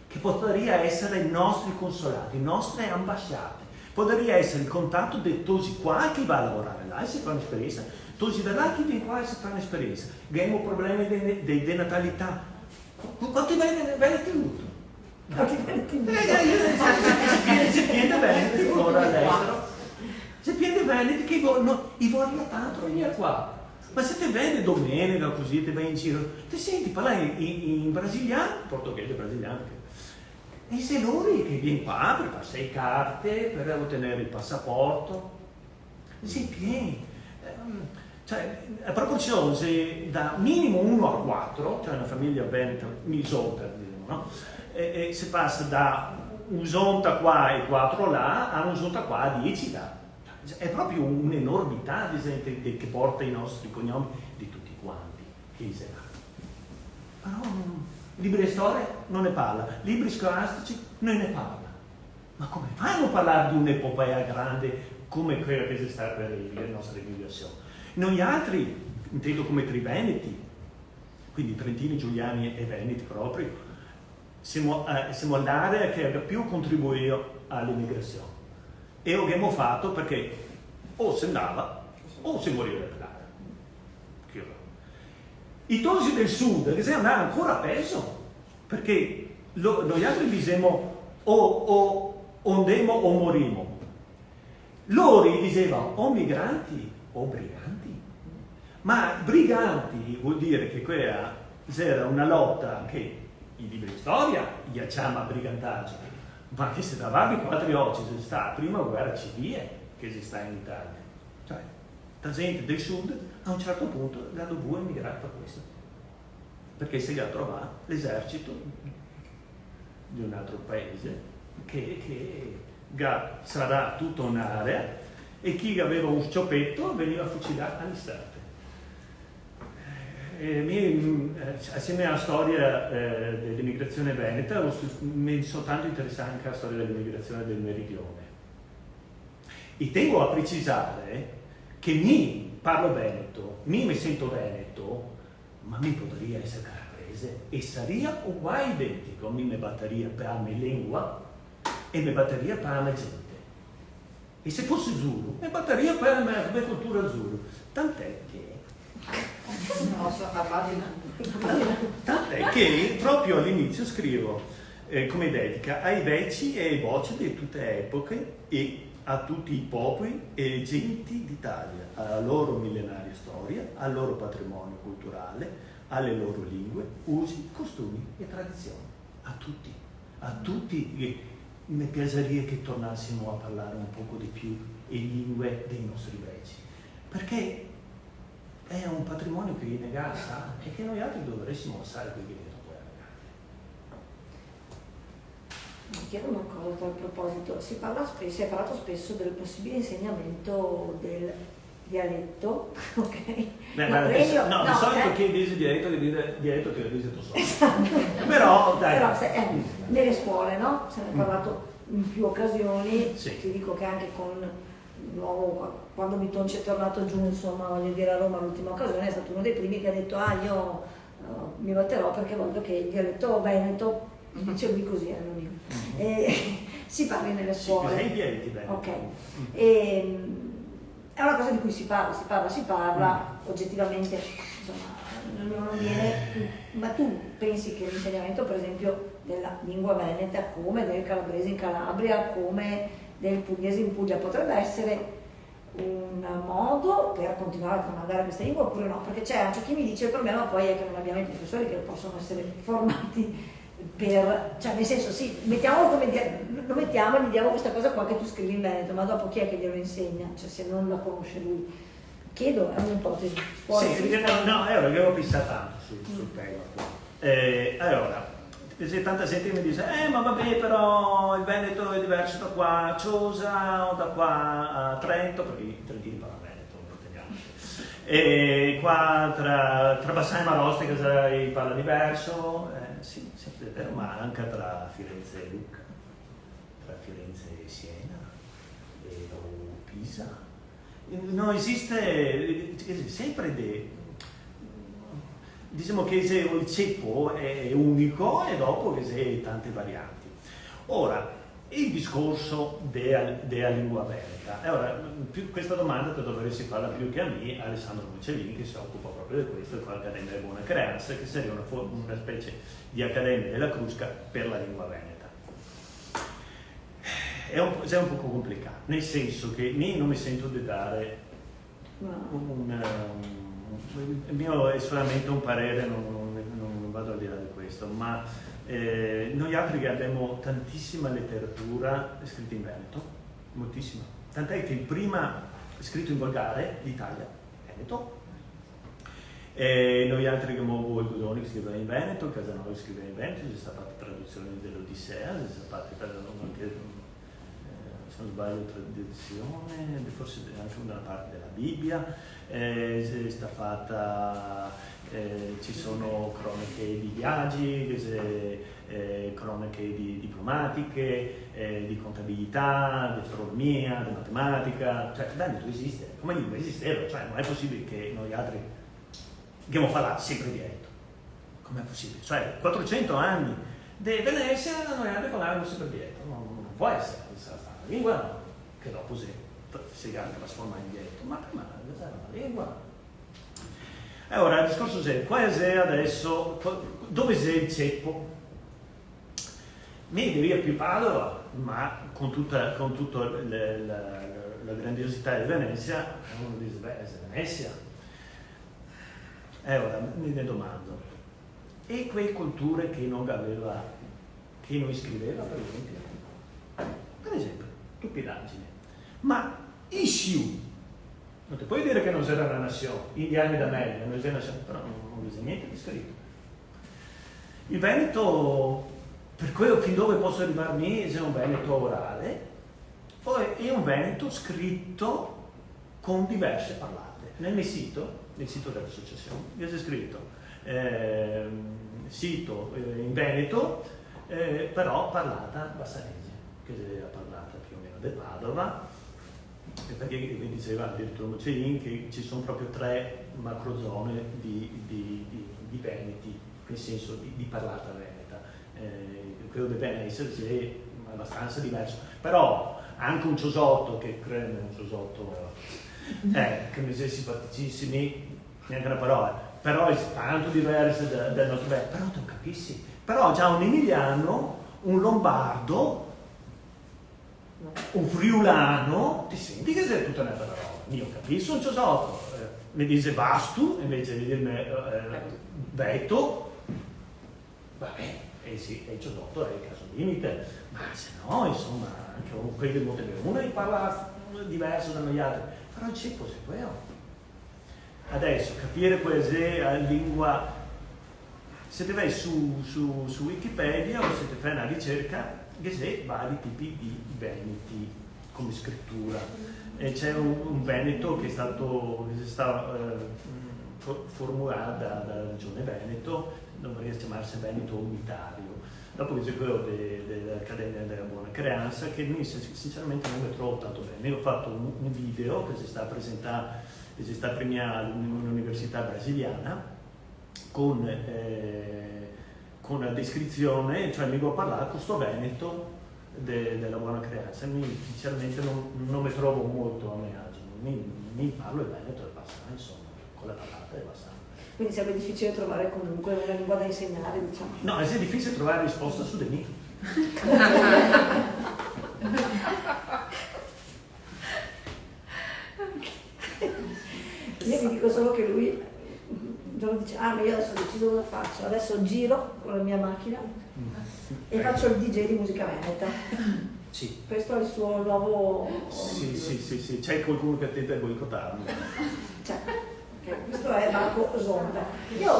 che potrebbero essere i nostri consolati, le nostre ambasciate, potrebbe essere il contatto di tutti qua che va a lavorare là e si fa un'esperienza, tutti da là che viene qua e si fa un'esperienza. Abbiamo problemi di denatalità. Quanti veneti avuto? Si piende veneti fuori all'estero, si piende veneti che vogliono tanto venire qua. Ma se te vedi domenica così, ti vai in giro, ti senti parlare in brasiliano, portoghese brasiliano, e se loro che viene qua per farsi le carte, per ottenere il passaporto, si pieni. Cioè, a proporzione da minimo 1 a 4, cioè una famiglia veneta, misonta, diciamo, no? E si passa da un'usonta qua e 4 là a un'usonta qua a 10 là. È proprio un'enormità di gente che porta i nostri cognomi di tutti quanti, che sarà. Però libri di storia non ne parla, libri scolastici non ne parla. Ma come fanno a parlare di un'epopea grande come quella che si sta per le nostre immigrazioni? Noi altri, intendo come triveneti, quindi trentini, giuliani e veneti proprio, siamo l'area che ha più contribuito all'immigrazione. E lo abbiamo fatto perché o si andava o si moriva per l'aria. I tosi del sud che si andavano ancora peggio, perché noi altri diciamo o andemo o morimo. Loro dicevano o migranti o briganti. Ma briganti vuol dire che quella era una lotta che i libri di storia gli chiama brigantaggio, ma che se davanti 4 oggi si sta la prima guerra civile che si sta in Italia. Cioè, la gente del sud a un certo punto la dovuto emigrare per questo, perché se la trova l'esercito di un altro paese che sarà tutta un'area e chi aveva un scioppetto veniva fucilato all'istante. Assieme alla storia dell'immigrazione veneta mi sono tanto interessato anche alla storia dell'immigrazione del meridione. E tengo a precisare che parlo veneto, mi sento veneto, ma mi potrebbe essere calabrese e sarebbe uguale identico, mi batteria per la mia lingua e mi batteria per la mia gente. E se fosse Zulu, mi batteria per la mia cultura Zulu. Tant'è che proprio all'inizio scrivo come dedica ai veci e ai voci di tutte le epoche e a tutti i popoli e genti d'Italia, alla loro millenaria storia, al loro patrimonio culturale, alle loro lingue, usi, costumi e tradizioni. A tutti mi piacerebbe che tornassimo a parlare un poco di più le lingue dei nostri veci, perché è un patrimonio che viene gassa e che noi altri dovressimo passare qui dietro. Mi chiedo una cosa a tal proposito, si è parlato spesso del possibile insegnamento del dialetto, ok? Di solito chi dice dialetto che dice tu solo. Esatto. Però nelle scuole, no? Se ne è parlato in più occasioni, sì. Ti dico che anche con quando Bitonci è tornato giù, insomma, voglio dire, a Roma l'ultima occasione, è stato uno dei primi che ha detto io mi batterò perché voglio che il dialetto veneto, dice lui così, non io, si parli nelle scuole. Sì, dialetti veneti. Ok. È una cosa di cui si parla, oggettivamente, insomma, non viene, ma tu pensi che l'insegnamento, per esempio, della lingua veneta, come del calabrese in Calabria, come del pugliese in Puglia, potrebbe essere un modo per continuare a tramandare questa lingua oppure no? Perché c'è anche chi mi dice il problema poi è che non abbiamo i professori che possono essere formati cioè nel senso sì, mettiamolo come lo mettiamo e gli diamo questa cosa qua che tu scrivi in veneto, ma dopo chi è che glielo insegna? Cioè se non la conosce lui. Chiedo, è un'ipotesi. Allora io ho pensato tanto sul tema. Allora, se tanta gente mi dice ma vabbè, però il Veneto è diverso da qua a Ciosa o da qua a Trento, perché i trentini parlano veneto, non teniamo. E qua tra Bassano e Marostica parla diverso. sì, sempre vero, ma anche tra Firenze e Lucca, tra Firenze e Siena o Pisa. Non esiste sempre diciamo che il ceppo è unico e dopo che c'è tante varianti. Ora, il discorso della lingua veneta. Ora, questa domanda dovresti farla più che a me, Alessandro Muccellini, che si occupa proprio di questo, con l'Accademia della Buona Creanza, che sarebbe una specie di Accademia della Crusca per la lingua veneta. È un po' complicato, nel senso che non mi sento di dare il mio è solamente un parere, non vado al di là di questo, ma noi altri che abbiamo tantissima letteratura scritta in veneto, moltissima, tant'è che il prima scritto in volgare d'Italia, veneto, noi altri che abbiamo il Godoni che scriveva in veneto, Casanova scriveva in veneto, c'è stata fatta traduzione dell'Odissea, c'è stata fatta anche, se non sbaglio, traduzione, forse anche una parte della Bibbia, è stata fatta, ci sono cronache di viaggi, cronache diplomatiche, di contabilità, di astronomia, di matematica, cioè il Veneto esiste, come lingua esisteva, cioè non è possibile che noi altri dobbiamo parlare sempre diretto, com'è possibile? Cioè 400 anni di Venezia noi altri parliamo sempre diretto, non può essere questa la lingua che dopo si trasforma in diretto, ma prima era una lingua. Allora il discorso è, qua è adesso, dove c'è il ceppo? Via più Padova, ma con tutta la grandiosità di Venezia, uno dice, beh, è Venezia. Ora mi ne domando, e quelle culture che non aveva, che non scriveva, per esempio, stupidaggine, ma i Sioux, non ti puoi dire che non c'era una nazione, gli indiani d'America, non c'era una nazione, però non c'è niente di scritto. Il Veneto, per quello fin dove posso arrivarmi, è un Veneto orale, poi è un Veneto scritto con diverse parlate. Nel mio sito dell'associazione, c'è scritto sito in Veneto, però parlata bassanese, che è la parlata più o meno del Padova, perché mi diceva addirittura Muccellini che ci sono proprio 3 macrozone di veneti, nel senso di parlata veneta. Quello di Venezia è abbastanza diverso, però anche un ciosotto che credo un ciosotto che mi sei simpaticissimi, neanche una parola, però è tanto diverso dal nostro Veneto, però tu capisci, però già un emiliano, un lombardo, un friulano, ti senti che sei tutta una bella roba. Io capisco un ciosotto, mi dice bastu invece di dirmi veto, vabbè, sì, il ciosotto è il caso limite, ma se no, insomma, anche quelli del Montevideo parla diverso da noi altri, però il ceppo è quello. Adesso capire quale la lingua, se ti vai su Wikipedia o se ti fai una ricerca, che c'è vari tipi di veneti come scrittura. E c'è un veneto che è stato formulato dalla regione Veneto, dovrebbe chiamarsi Veneto unitario. Dopo c'è quello dell'Accademia della Buona Creanza, che sinceramente non mi trovo tanto bene. Io ho fatto un video che si sta presentando, che si sta premiando in un'università brasiliana con la descrizione, cioè mi devo parlare questo Veneto della Buona Creanza. Sinceramente non mi trovo molto a mio agio, mi parlo il Veneto e basta, insomma, con la parlata e basta. Quindi sarebbe difficile trovare comunque una lingua da insegnare, diciamo. No, è difficile trovare risposta su di me. Io vi dico solo che lui un giorno dice, ma io adesso ho deciso cosa faccio, adesso giro con la mia macchina e faccio il DJ di musica veneta. Sì. Questo è il suo nuovo... Sì, c'è qualcuno che tenta di boicottarmi. Cioè, questo è Marco Zonda. Io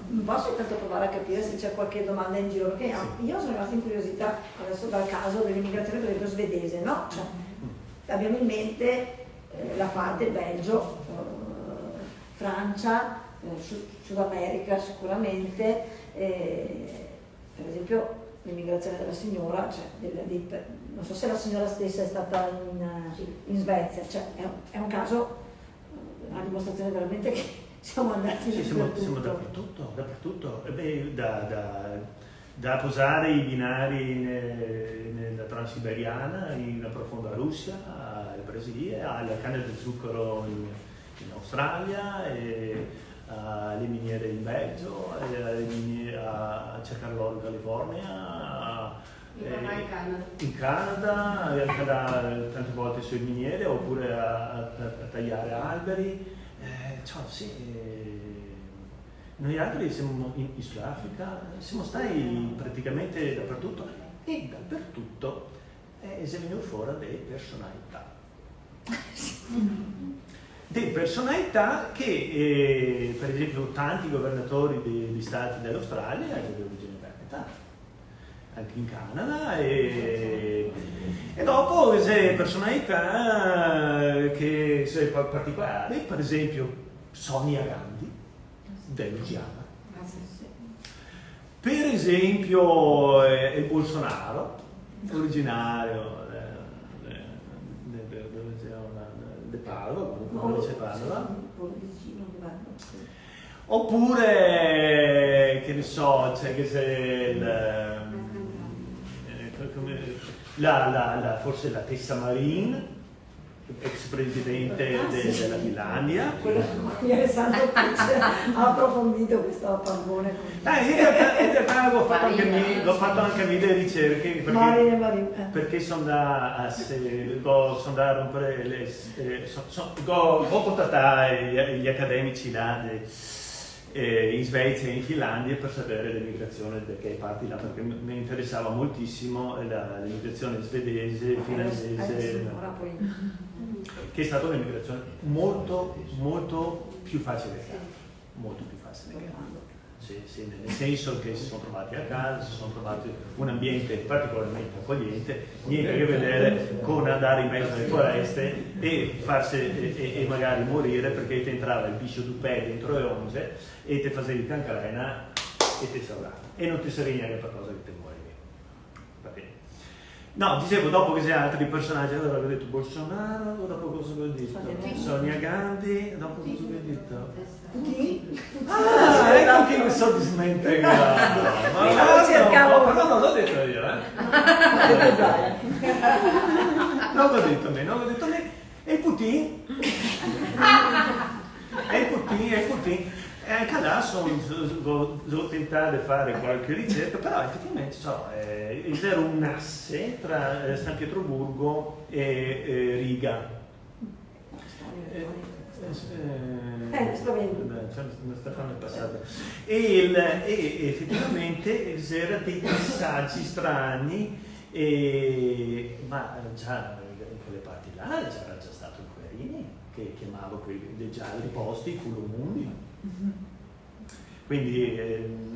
non posso intanto provare a capire se c'è qualche domanda in giro, perché io sono rimasta in curiosità adesso dal caso dell'immigrazione per esempio svedese, no? Cioè, abbiamo in mente la parte Belgio, Francia, Sud America sicuramente, per esempio l'immigrazione della signora, cioè non so se la signora stessa è stata in Svezia, cioè è un caso, una dimostrazione veramente che siamo andati siamo dappertutto. Da posare i binari nella Transiberiana, in profonda Russia, al Brasile, alla canna del zucchero in Australia, alle miniere in Belgio, a cercare l'oro in California, in Canada, e anche tante volte sui miniere, oppure a tagliare alberi. Noi altri siamo in Sudafrica, siamo stati praticamente dappertutto, e dappertutto è venuto fuori delle personalità. Delle personalità che, per esempio, tanti governatori degli stati dell'Australia erano di origine veneta, anche in Canada, e dopo c'è personalità che sono particolari, per esempio Sonia Gandhi, dell'Uziana. Per esempio il Bolsonaro, originario di Padova, comunque Padova. Oppure, che ne so, c'è forse la Tessa Marin, ex presidente della Finlandia. Quello con cui Alessandro ha approfondito questo pangone. In realtà l'ho fatto anche delle ricerche perché sono da rompere ho contattato gli accademici là in Svezia e in Finlandia per sapere l'emigrazione da che parti là, perché mi interessava moltissimo l'emigrazione svedese, finlandese, che è stata un'emigrazione molto più facile che altro, molto più facile che altro. Sì, nel senso che si sono trovati a casa, si sono trovati un ambiente particolarmente accogliente, niente a che vedere con andare in mezzo alle foreste e magari morire perché ti entrava il bicho du pè dentro le onze e ti facevi cancrena e ti salvavi. E non ti sarevi neanche per cosa che ti muorevi. Va bene. No, dicevo, dopo che c'è altri personaggi, allora ho detto Bolsonaro, dopo cosa ho detto? Sonia Gandhi, dopo cosa ho detto? Ecco che mi sono dismentegato. Ma non l'ho detto io, non l'ho detto me. E Putin? Anche adesso devo tentare di fare qualche ricerca, però effettivamente c'era un asse tra San Pietroburgo e Riga. Stefano è passato. E effettivamente c'erano dei passaggi strani, ma già in quelle parti là c'era già stato il Guerini che chiamava già dei posti, i culomundi. Quindi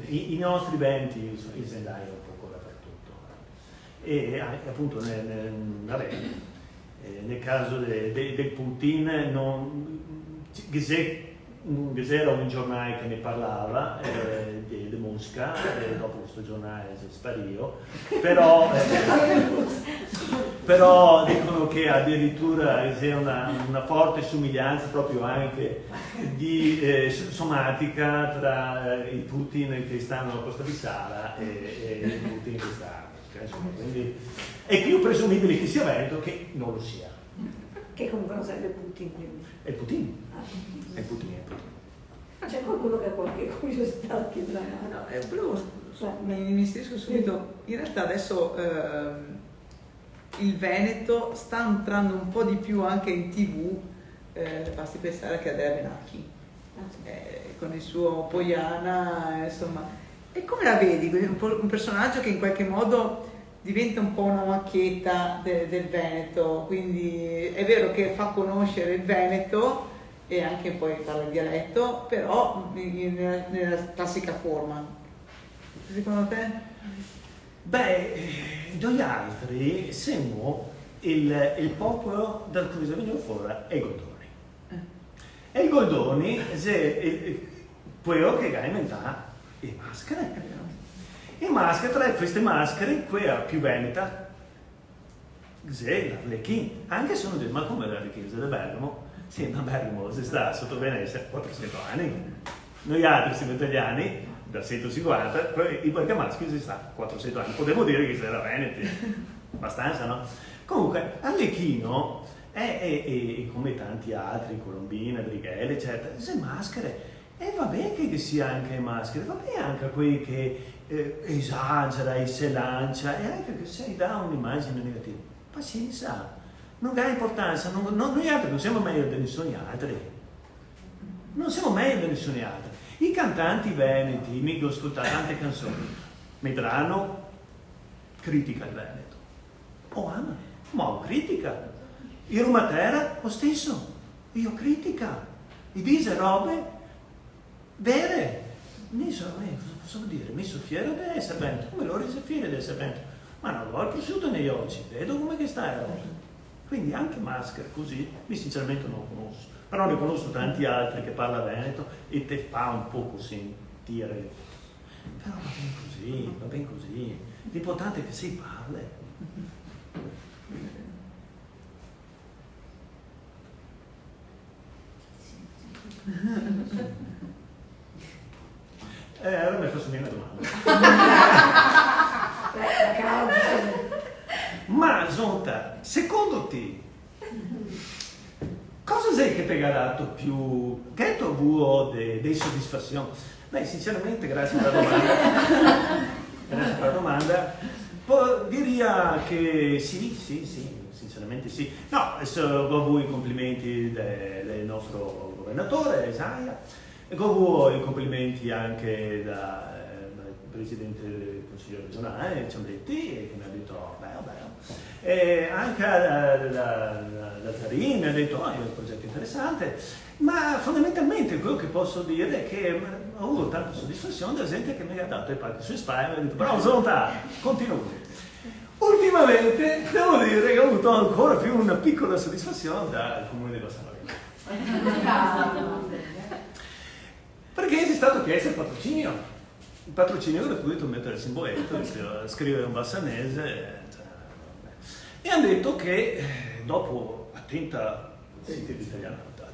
i nostri venti, i zendai un po' dappertutto. E appunto nel caso del Putin c'era un giornale che ne parlava di Mosca, dopo questo giornale si sparì, però dicono che addirittura c'è una forte somiglianza proprio anche di somatica tra il Putin che sta nella Costa di Sala e il Putin che sta a Mosca. Quindi è più presumibile che sia vero che non lo sia. Che comunque non sarebbe Putin, quindi. È Putin. È Putin. C'è qualcuno che ha qualche curiosità che mi inserisco subito. In realtà adesso il Veneto sta entrando un po' di più anche in TV, basti pensare che Adele Benacchi, con il suo Poiana, insomma. E come la vedi? Un personaggio che in qualche modo diventa un po' una macchietta del Veneto, quindi è vero che fa conoscere il Veneto e anche poi parla il dialetto, però nella classica forma. Secondo te? Beh, noi altri siamo il popolo dal cui è venuto fuori è il Goldoni. E il Goldoni è quello che ha inventato le maschere. E maschere, tra queste maschere, quella più veneta, l'Arlecchino, anche sono del, ma come l'Arlecchino di Bergamo? Sì, ma Bergamo si sta sotto Venezia 400 anni. Noi altri siamo italiani, da 150, poi i bergamaschi si sta 400 anni. Potevo dire che si era veneti, abbastanza, no? Comunque, Arlecchino è come tanti altri, Colombina, Brighelle, eccetera, se maschere. E va bene che sia anche maschere, va bene anche a quelli che esagera e si lancia, e anche che si dà un'immagine negativa. Pazienza, non ha importanza, noi altri non siamo meglio di nessuno altri. Non siamo meglio di nessuno altri. I cantanti veneti, mi ho ascoltato tante canzoni, Medrano critica il Veneto, o ama, ma critica. Il Rumatera, lo stesso, io critica. E dice robe vere. Cosa posso dire? Mi sono fiero di essere veneto, come loro sono fieri di essere veneto. Ma non l'ho cresciuto negli occhi, vedo come che sta la cosa. Quindi anche maschere così, io sinceramente non lo conosco. Però ne conosco tanti altri che parla veneto e te fa un poco sentire. Però va bene così. L'importante è che si parli. Allora mi faccio una domanda. Ma Zonta, secondo te, cosa sei che ti ha dato più, che tu hai di soddisfazione? Beh, sinceramente, grazie per la domanda, diria che sì, sinceramente sì. No, adesso ho i complimenti del nostro governatore, Isaia, e ho i complimenti anche dal Presidente del Consiglio regionale, Ciambretti, che mi ha detto, e anche la Zarin mi ha detto, è un progetto interessante, ma fondamentalmente quello che posso dire è che ho avuto tanta soddisfazione da gente che mi ha dato i pacchi sue spalle e mi ha detto, bravo Zonta, continua così. Ultimamente devo dire che ho avuto ancora più una piccola soddisfazione dal comune di Bassanavento. Perché è stato chiesto il patrocinio gratuito, mettere il simboletto, scrivere un bassanese, e hanno detto che dopo attenta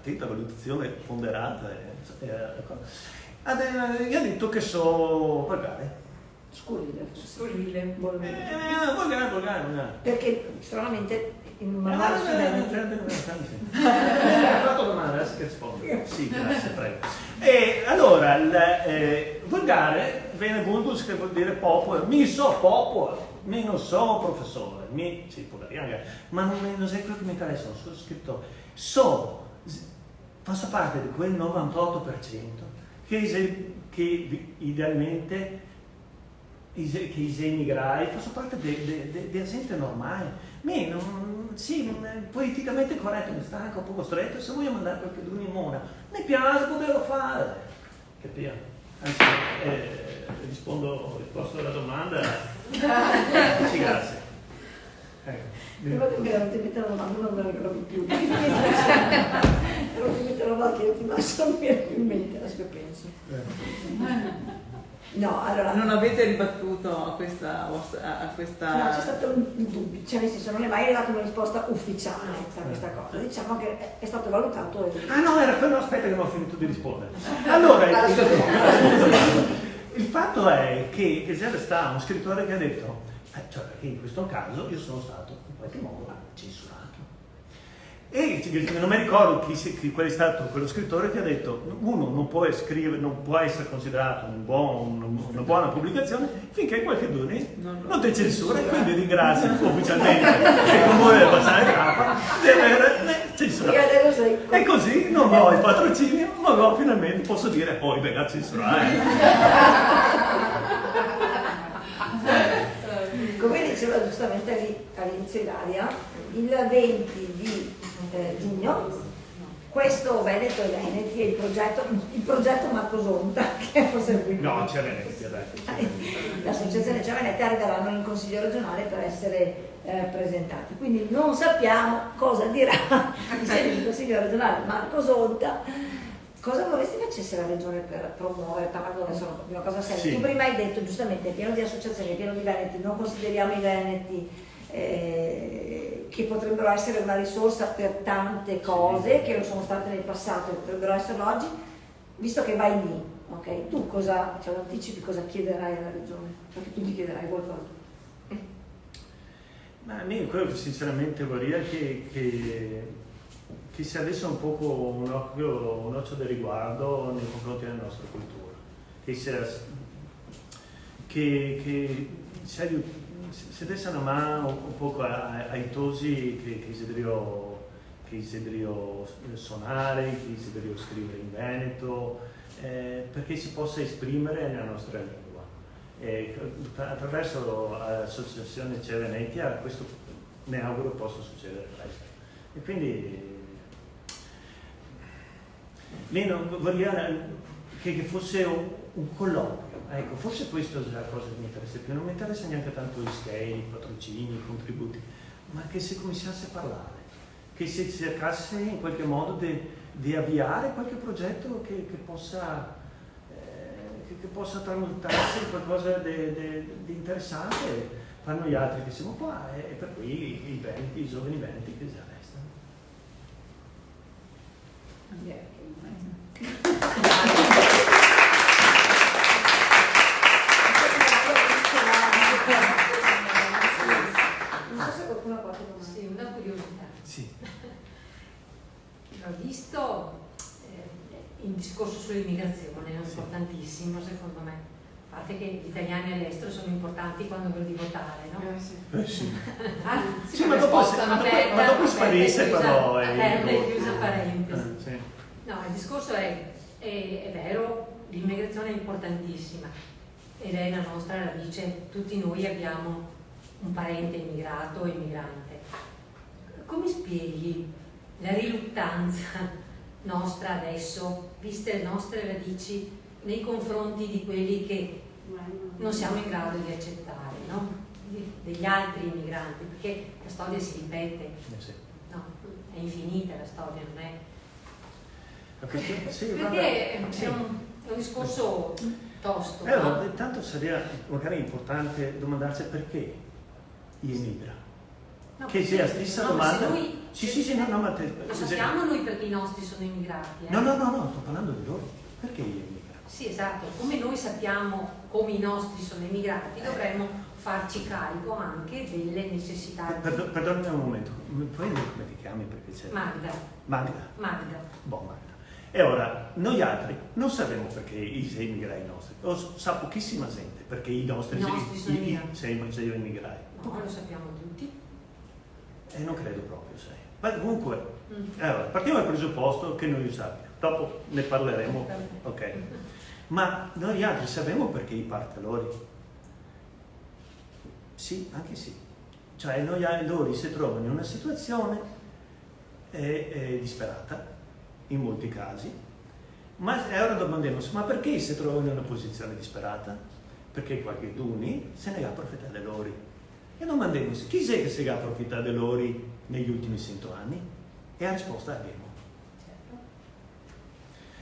valutazione ponderata, gli ha detto che so volgare. Scurile. Volgare. Perché stranamente in un manuale su Veneto. Ha fatto domanda, adesso che rispondo. Sì, grazie, prego. E allora, volgare viene vulgus, che vuol dire popolo. Mi non so professore, sì, può dire anche, ma non è quello che mi interessa, sono scrittore. Faccio parte di quel 98% che idealmente che i emigrai, faccio parte della gente normale. Politicamente corretto, mi sta anche un po' costretto, se voglio mandare qualche duro in mona, mi piace poterlo fare. Capito? Anzi, risposto alla domanda. Sì, grazie. Prima che mi mettere la domanda non me la ricordo più. Ero di mettere la domanda che ti lascio non mi viene più in mente, adesso che penso. No, allora. Non avete ribattuto a questa. No, c'è stato un dubbio, cioè nel senso non è mai arrivata una risposta ufficiale a questa cosa. Diciamo che è stato valutato. Ah no, era quello, aspetta che non ho finito di rispondere. Allora, il fatto è che c'era stato uno scrittore che ha detto, cioè che in questo caso io sono stato in qualche modo censurato. E non mi ricordo qual è stato quello scrittore che ha detto uno non può essere considerato una buona pubblicazione finché qualcuno non ti censura, e quindi ringrazio ufficialmente il comune del Bassano Grappa di aver censurato. E così non ho il patrocinio, ma finalmente posso dire poi venga a censurare. Come diceva giustamente all'inizio Ilaria, il 20 di giugno questo Veneto e Veneti è il progetto Marco Zonta, che è forse il primo. No, c'è Veneti adesso. L'associazione C'è Veneti arriveranno in consiglio regionale per essere presentati, quindi non sappiamo cosa dirà il consiglio regionale Marco Zonta, cosa vorresti facesse la regione per promuovere, parlando adesso di una cosa seria? Sì. Tu prima hai detto giustamente, è pieno di associazioni, è pieno di veneti, non consideriamo i veneti che potrebbero essere una risorsa per tante cose che non sono state nel passato e potrebbero esserlo oggi, visto che vai lì, ok? Tu cosa, cioè, anticipi cosa chiederai alla regione? Perché tu gli chiederai qualcosa. Ma a me quello che sinceramente vorrei è che si avesse un poco un occhio di riguardo nei confronti della nostra cultura, che si desse una mano un po' ai tosi che si devono suonare, che si devono scrivere in veneto, perché si possa esprimere nella nostra lingua. Attraverso l'associazione CE Venetia questo mi auguro possa succedere presto. E quindi vorrei che fosse un colloquio, ecco, forse questa è la cosa che mi interessa più, non mi interessa neanche tanto i scale, i patrocini, i contributi, ma che si cominciasse a parlare, che si cercasse in qualche modo di avviare qualche progetto che possa tramutarsi in qualcosa di interessante per noi altri che siamo qua e per cui i giovani veneti che si arrestano. Non so se qualcuno ha qualche domanda. Sì, una curiosità. Sì. Ho visto il discorso sull'immigrazione, è importantissimo secondo me. A parte che gli italiani all'estero sono importanti quando vedo di votare, no? Sì. Ah, Sì, ma dopo sparisce però chiusa parentesi. Sì. No, il discorso è vero, l'immigrazione è importantissima ed è la nostra radice, tutti noi abbiamo un parente immigrato o immigrante. Come spieghi la riluttanza nostra adesso, viste le nostre radici, nei confronti di quelli che non siamo in grado di accettare, no? Degli altri immigranti, perché la storia si ripete, Sì. no? È infinita la storia, non è? Sì, Perché è sì. un discorso tosto, Allora, no? intanto sarebbe magari importante domandarsi perché gli emigra. No, Che sia la stessa no, domanda. se noi- Sì, no, ma Lo sappiamo noi perché i nostri sono immigrati. No, sto parlando di loro. Perché gli emigra? Sì, esatto. Come noi sappiamo come i nostri sono immigrati, dovremmo farci carico anche delle necessità. Perdonami un momento, puoi dire come ti chiami perché c'è? Magda. Magda. E ora, noi altri non sappiamo perché si emigra i nostri, sa pochissima gente perché i nostri sono immigrati. si emigrati. No, lo sappiamo tutti. Non credo proprio, sai. Ma comunque, allora, partiamo dal presupposto che noi lo sappiamo, dopo ne parleremo, ok. Ma noi altri sappiamo perché parte loro? Sì, anche sì. Cioè loro si trovano in una situazione disperata, in molti casi, ma ora domandiamoci, ma perché si trovano in una posizione disperata? Perché qualche duni se ne approfitta di loro. E domandiamoci, chi è che si è approfittato di loro negli ultimi 100 anni? E la risposta abbiamo.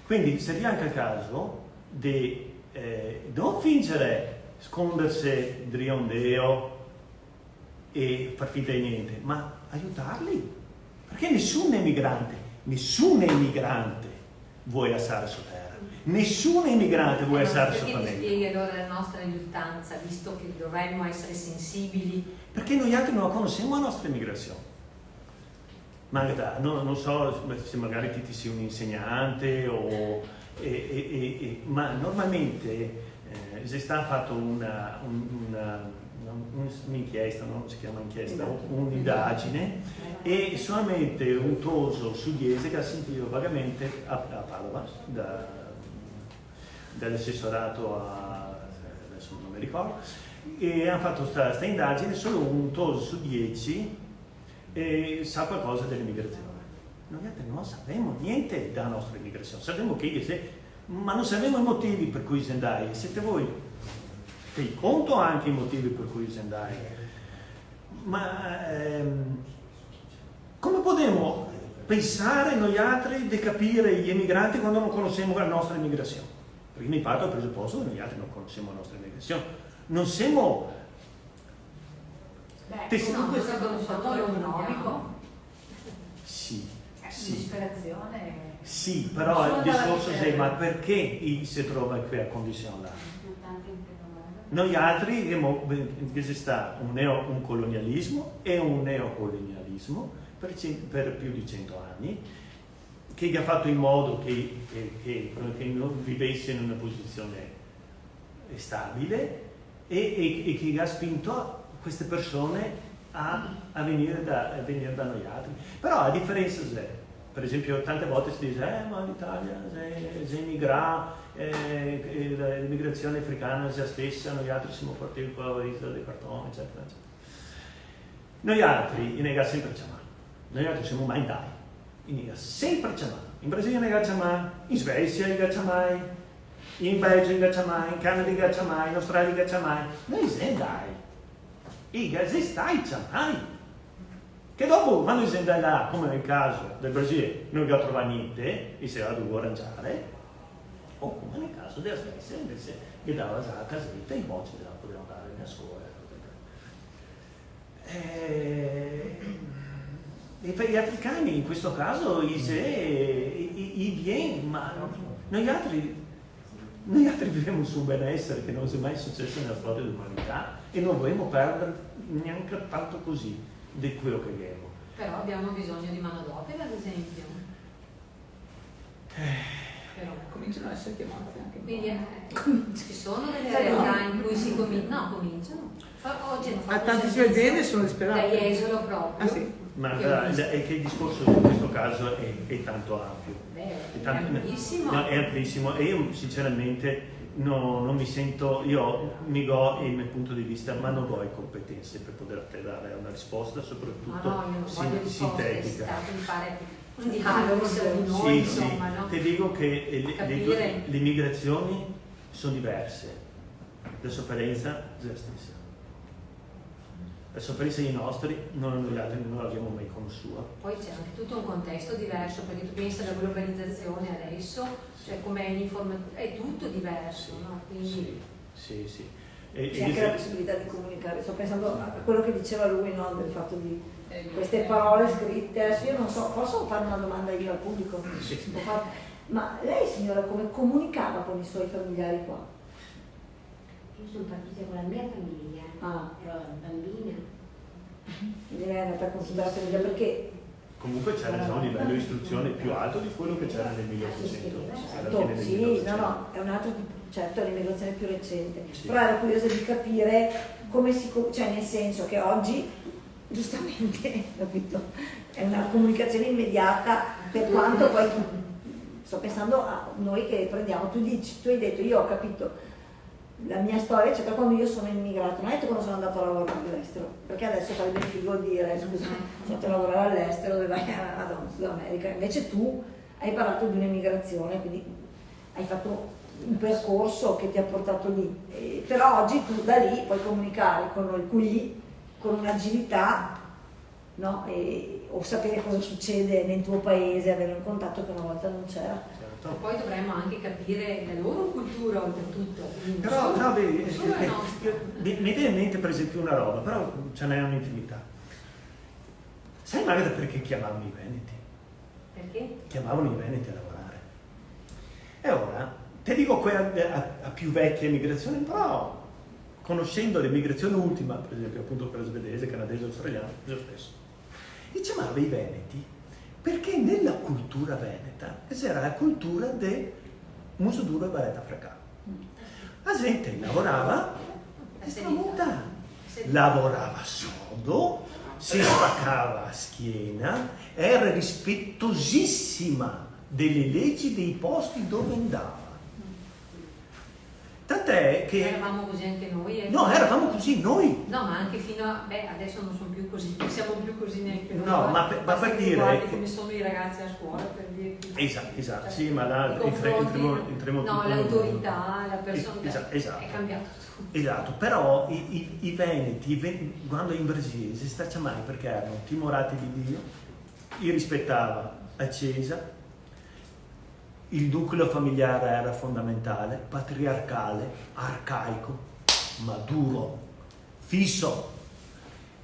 Quindi sarebbe anche il caso di non fingere, scondersi di riondeo e far finta di niente, ma aiutarli. Perché nessun immigrante vuole lasciare sua terra. Nessun immigrante vuole lasciare sua famiglia. Perché ti famiglia. spieghi allora la nostra riluttanza, visto che dovremmo essere sensibili? Perché noi altri non conosciamo la nostra immigrazione. Magda, non so se magari ti sei un insegnante ma normalmente si sta fatto un'inchiesta, non si chiama inchiesta, un'indagine e solamente un toso su 10 che ha sentito vagamente a Padova dall'assessorato adesso non mi ricordo, e hanno fatto questa indagine, solo un toso su 10 sa qualcosa dell'immigrazione. Noi altri non sappiamo niente della nostra immigrazione, sappiamo ma non sappiamo i motivi per cui si andai. Siete voi che conto anche i motivi per cui si andai. Ma come possiamo pensare noi altri di capire gli emigranti quando non conosciamo la nostra immigrazione. Perché mi parto dal presupposto che noi altri non conosciamo la nostra immigrazione. Non siamo... Questo è un fattore economico. Sì. Disperazione. Sì, però il discorso è ma perché si trova in quella condizione là? Noi altri esiste un colonialismo e un neocolonialismo per più di 100 anni che ha fatto in modo che non vivesse in una posizione stabile e che ha spinto queste persone a venire da noi altri. Però a differenza per esempio tante volte si dice ma l'Italia se emigra l'immigrazione africana è la stessa, noi altri siamo partiti con l'isola dei cartoni, eccetera, eccetera. Noi altri in Ega sempre c'è mai, noi altri siamo mai andati, in Ega sempre c'è mai, in Brasile non c'è mai, in Svezia non c'è mai, in Belgio non c'è mai, in Canada non c'è mai, in Australia non c'è mai, noi siamo andati, Ega se stai c'è mai. Che dopo, quando si andava là, come nel caso del Brasile, non abbiamo trovato niente e si era dovuto arrangiare, o come nel caso della Svezia, invece gli dava la casetta e i bocci potevano andare a scuola. E gli africani in questo caso i viene, ma noi altri viviamo su un benessere che non si è mai successo nella storia dell'umanità e non vogliamo perdere neanche tanto così di quello che abbiamo. Però abbiamo bisogno di manodopera, ad esempio. Però. Cominciano a essere chiamate anche. Quindi ci sono delle realtà in cui si cominciano. Oggi hanno fatto tantissime aziende sono disperate. Da Jesolo proprio. Ah, sì. Ma è che il discorso in questo caso è tanto ampio. È ampissimo. No, è amplissimo e io sinceramente non mi sento, io mi do il mio punto di vista, ma non ho le competenze per poter dare una risposta, soprattutto io non voglio risposte, si sintetica. tratta di fare un dialogo tra di noi, insomma, no? Ti dico che le migrazioni sono diverse, la sofferenza è la stessa. La sofferenza dei nostri noi altri non l'abbiamo mai conosciuta. Poi c'è anche tutto un contesto diverso, perché tu pensi alla globalizzazione adesso, cioè come è tutto diverso, no? Quindi... Sì. C'è anche la possibilità di comunicare. Sto pensando a quello che diceva lui, no? Del fatto di queste parole scritte. Adesso io non so, posso fare una domanda io al pubblico? Sì. Ma lei, signora, come comunicava con i suoi familiari qua? Io sono partita con la mia famiglia, ero bambina. Quindi lei è andata a considerazione già perché... Comunque c'era già un livello di istruzione più alto di quello che c'era nel 1800. Certo, sì, no, è un altro tipo, certo, è l'immigrazione più recente. Sì. Però ero curiosa di capire come cioè nel senso che oggi, giustamente, capito, è una comunicazione immediata, per quanto poi sto pensando a noi che prendiamo, tu hai detto, io ho capito la mia storia, cioè quando io sono immigrato, non è che quando sono andato a lavorare all'estero, perché adesso sarebbe figo dire scusa, sono andato a lavorare all'estero, dove vai a Sud America, invece tu hai parlato di un'immigrazione, quindi hai fatto un percorso che ti ha portato lì, però oggi tu da lì puoi comunicare con noi qui con un'agilità, no? O sapere cosa succede nel tuo paese, avere un contatto che una volta non c'era. E poi dovremmo anche capire la loro cultura oltretutto. Però no, vedi, mi viene in mente per esempio una roba, però ce n'è un'infinità. Sai magari perché chiamavano i veneti? Perché? Chiamavano i veneti a lavorare. E ora, ti dico quella a più vecchia immigrazione, però conoscendo l'immigrazione ultima, per esempio appunto quella svedese, canadese, australiana, è lo stesso. E chiamava i veneti perché nella cultura veneta c'era la cultura del muso duro e baretta africana. La gente lavorava e stava muta, lavorava sodo, si spaccava a schiena, era rispettosissima delle leggi dei posti dove andava. Tant'è che... Eravamo così anche noi. No, eravamo così noi. No, ma anche fino a... adesso non sono più così, non siamo più così neanche noi. No, ma per dire... Guardi come sono i ragazzi a scuola, per dirti. Esatto, sì, ma là entriamo no, l'autorità, la persona... Esatto. È cambiato tutto. Esatto, però i veneti, quando in Brasile si sta mai perché erano timorati di Dio, li rispettava accesa, il nucleo familiare era fondamentale, patriarcale, arcaico, ma duro, fisso.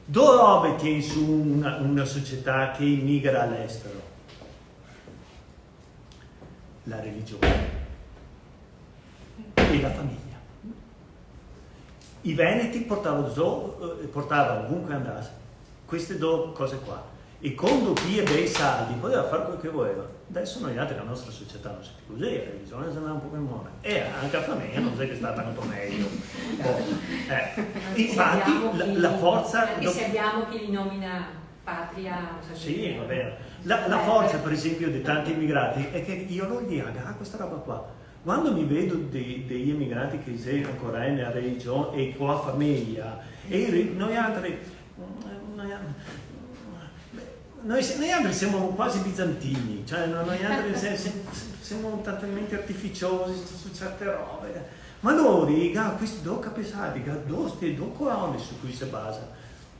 Due robe tieni su una società che immigra all'estero: la religione e la famiglia. I veneti portavano ovunque andasse queste due cose qua, e con chi e bei saldi poteva fare quello che voleva. Adesso noi altri, la nostra società non si più così, la religione se andava un po' in moda, e anche la famiglia non è che sta tanto meglio. Infatti la forza... Anche se abbiamo chi li nomina patria... Sì, va bene. La forza, per esempio, di tanti immigrati è che io non gli hago questa roba qua. Quando mi vedo degli immigrati che sono ancora nella religione e con la famiglia, e noi altri siamo quasi bizantini, cioè noi altri siamo talmente artificiosi su certe robe. Ma loro, questi due capesaldi, questi due colonne su cui si basa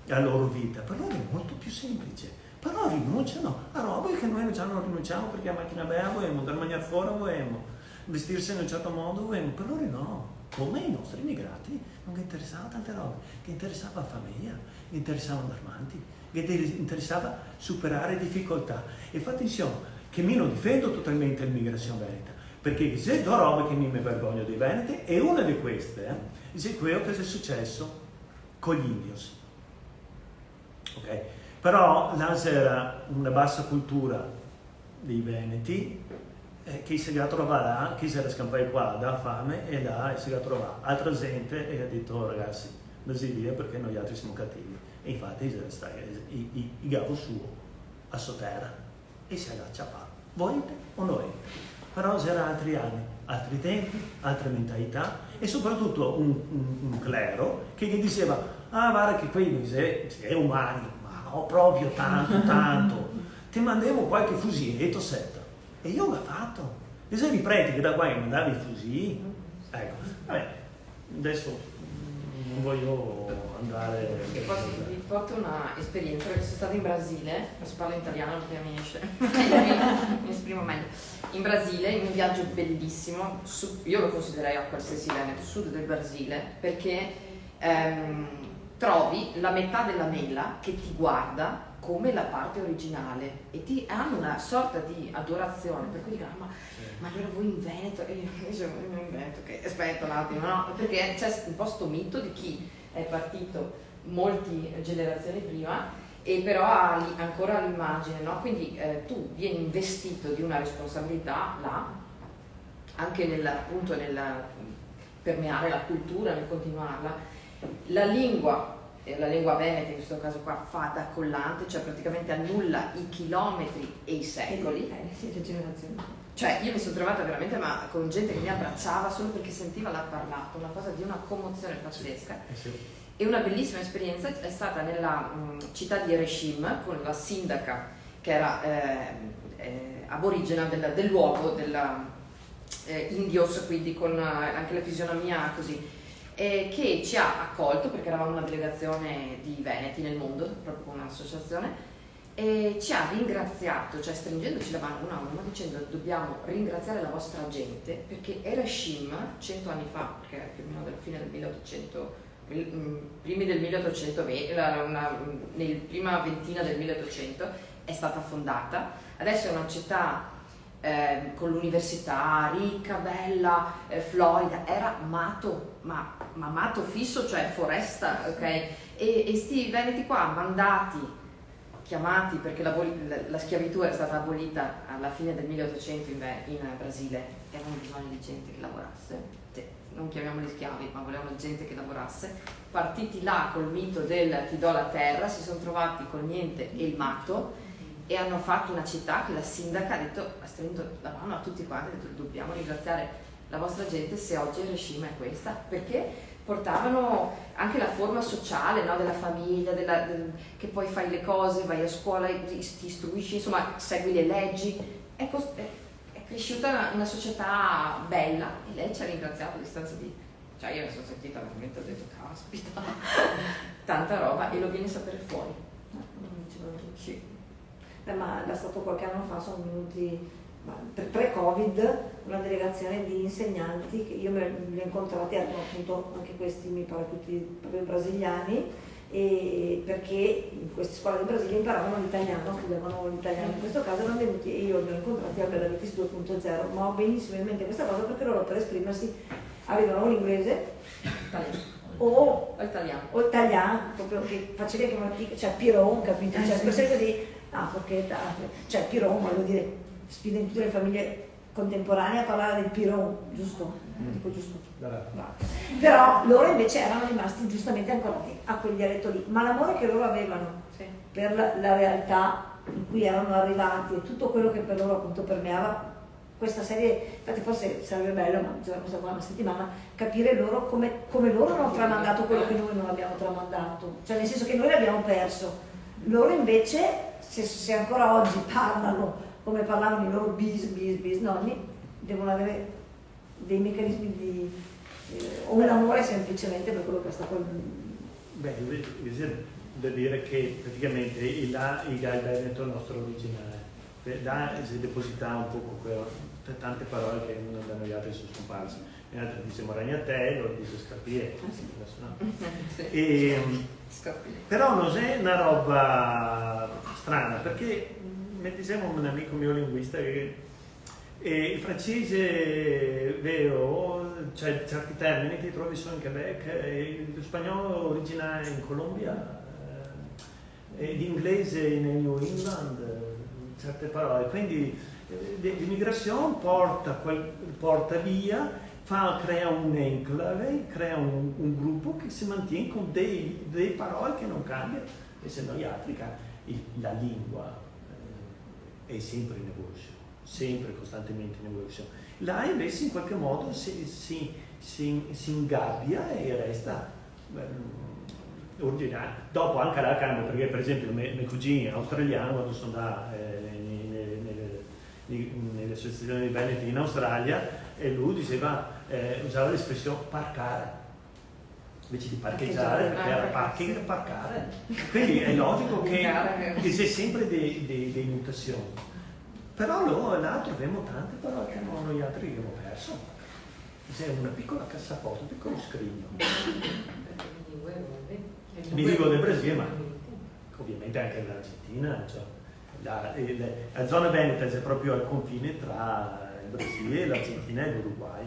la loro vita, per loro è molto più semplice. Però rinunciano a robe che noi già non rinunciamo, perché la macchina bella vogliamo, andare a mangiare fuori vogliamo, vestirsi in un certo modo vogliamo, per loro no. Come i nostri immigrati non gli interessava tante robe, che interessava la famiglia, gli interessava andare avanti, gli interessava superare difficoltà. E fate attenzione che io non difendo totalmente l'immigrazione veneta, perché c'è due robe che mi vergogno dei veneti, e una di queste è quello che è successo con gli indios. Ok? Però là c'era una bassa cultura dei veneti, che si è trovato là, che si era scampato qua da fame, e là si è trovato altra gente e ha detto: oh, ragazzi, così via, perché noi altri siamo cattivi. E infatti i gavo suo a sotterra e si è agacciato. Volete o noi? Però c'erano altri anni, altri tempi, altre mentalità, e soprattutto un clero che gli diceva: ah, guarda che qui è umani, ma no, proprio tanto, ti mandiamo qualche fusiletto, setta. E io l'ho fatto. E se i preti che da qua mi mandavano i fusi, ecco, vabbè, adesso non voglio andare... E poi vi porto una esperienza, perché sono stata in Brasile, adesso parlo italiano perché mi esce, mi esprimo meglio. In Brasile, in un viaggio bellissimo, io lo considererei a qualsiasi veneto, sud del Brasile, perché trovi la metà della mela che ti guarda come la parte originale, e ti hanno una sorta di adorazione, per cui dicono: ma allora voi in Veneto? E io dicevo: in Veneto, che aspetta un attimo, no? Perché c'è un po' sto mito di chi è partito molte generazioni prima e però ha ancora l'immagine, no? Quindi tu vieni investito di una responsabilità là, anche nel permeare la cultura, nel continuarla. La lingua veneta in questo caso qua fa da collante, cioè praticamente annulla i chilometri e i secoli. Sì, le generazioni. Cioè io mi sono trovata veramente con gente che mi abbracciava solo perché sentiva l'ha parlato, una cosa di una commozione pazzesca. E una bellissima esperienza è stata nella città di Erechim, con la sindaca che era aborigena del luogo, indios, quindi con anche la fisionomia così, che ci ha accolto, perché eravamo una delegazione di veneti nel mondo, proprio con un'associazione, e ci ha ringraziato, cioè stringendoci la mano una a una, dicendo: dobbiamo ringraziare la vostra gente, perché Erechim 100 anni fa, perché più o meno dalla fine del 1800, primi del 1820, nella prima ventina del 1800 è stata fondata. Adesso è una città con l'università, ricca, bella, florida. Era mato, ma mato fisso, cioè foresta, ok? E sti veneti qua, chiamati, perché la schiavitù era stata abolita alla fine del 1800 in Brasile, avevano bisogno di gente che lavorasse, non chiamiamoli schiavi, ma volevano gente che lavorasse. Partiti là col mito del ti do la terra, si sono trovati col niente e il mato, e hanno fatto una città che la sindaca ha stretto la mano a tutti quanti, ha detto: dobbiamo ringraziare la vostra gente se oggi Erechim è questa, perché portavano anche la forma sociale, no, della famiglia, che poi fai le cose, vai a scuola, ti istruisci, insomma segui le leggi. È cresciuta una società bella, e lei ci ha ringraziato a distanza di... Cioè io mi sono sentita veramente, ho detto: caspita, tanta roba, e lo viene a sapere fuori. Sì. ma da stato qualche anno fa sono venuti pre-Covid una delegazione di insegnanti che io li ho incontrati, erano appunto anche questi, mi pare tutti proprio brasiliani, e perché in queste scuole del Brasile imparavano l'italiano, studiavano l'italiano. In questo caso erano venuti e io li ho incontrati a Bellavitis 2.0, ma ho benissimo in mente questa cosa perché loro per esprimersi avevano l'inglese o italiano, proprio che facevi anche una cioè Piron, capito? Cioè espressioni così, forchetta, cioè Piron, voglio dire, sfida in tutte le famiglie contemporanee a parlare del Piron, giusto? Dico giusto? Però loro invece erano rimasti giustamente ancorati a quel dialetto lì, ma l'amore che loro avevano per la realtà in cui erano arrivati e tutto quello che per loro appunto permeava questa serie, infatti forse sarebbe bello, ma bisogna stare una settimana, capire loro come loro hanno tramandato quello che noi non abbiamo tramandato, cioè nel senso che noi l'abbiamo perso, loro invece se ancora oggi parlano come parlavano i loro bisnonni, devono avere dei meccanismi di o un amore semplicemente per quello che è stato da dire che praticamente il Veneto è il nostro originale, là si depositava un po' tante parole che da noi altri sono scomparse, noi altri diciamo ragnatello, dice scarpiere, però non è una roba strana, perché mi diceva un amico mio linguista che il francese vero, cioè certi termini che trovi solo in Quebec, lo spagnolo originario in Colombia, l'inglese in New England, certe parole, quindi l'immigrazione porta via, crea un enclave, crea un gruppo che si mantiene con delle parole che non cambiano, e se noi altri la lingua è sempre in evoluzione, sempre costantemente in evoluzione. Là invece in qualche modo si ingabbia e resta ordinario. Dopo anche la cambia, perché per esempio mio cugino australiano, quando sono andato nelle associazioni di Veneti in Australia, e lui usava l'espressione parcare invece di parcheggiare, perché era parking, parcare. Quindi è logico che c'è sempre delle mutazioni. Però là troviamo tante parole che noi altri abbiamo perso. C'è una piccola cassaforte, un piccolo scrigno. Mi dico del Brasile, ma ovviamente anche dell'Argentina. Cioè, la zona veneta è proprio al confine tra il Brasile, l'Argentina e l'Uruguay.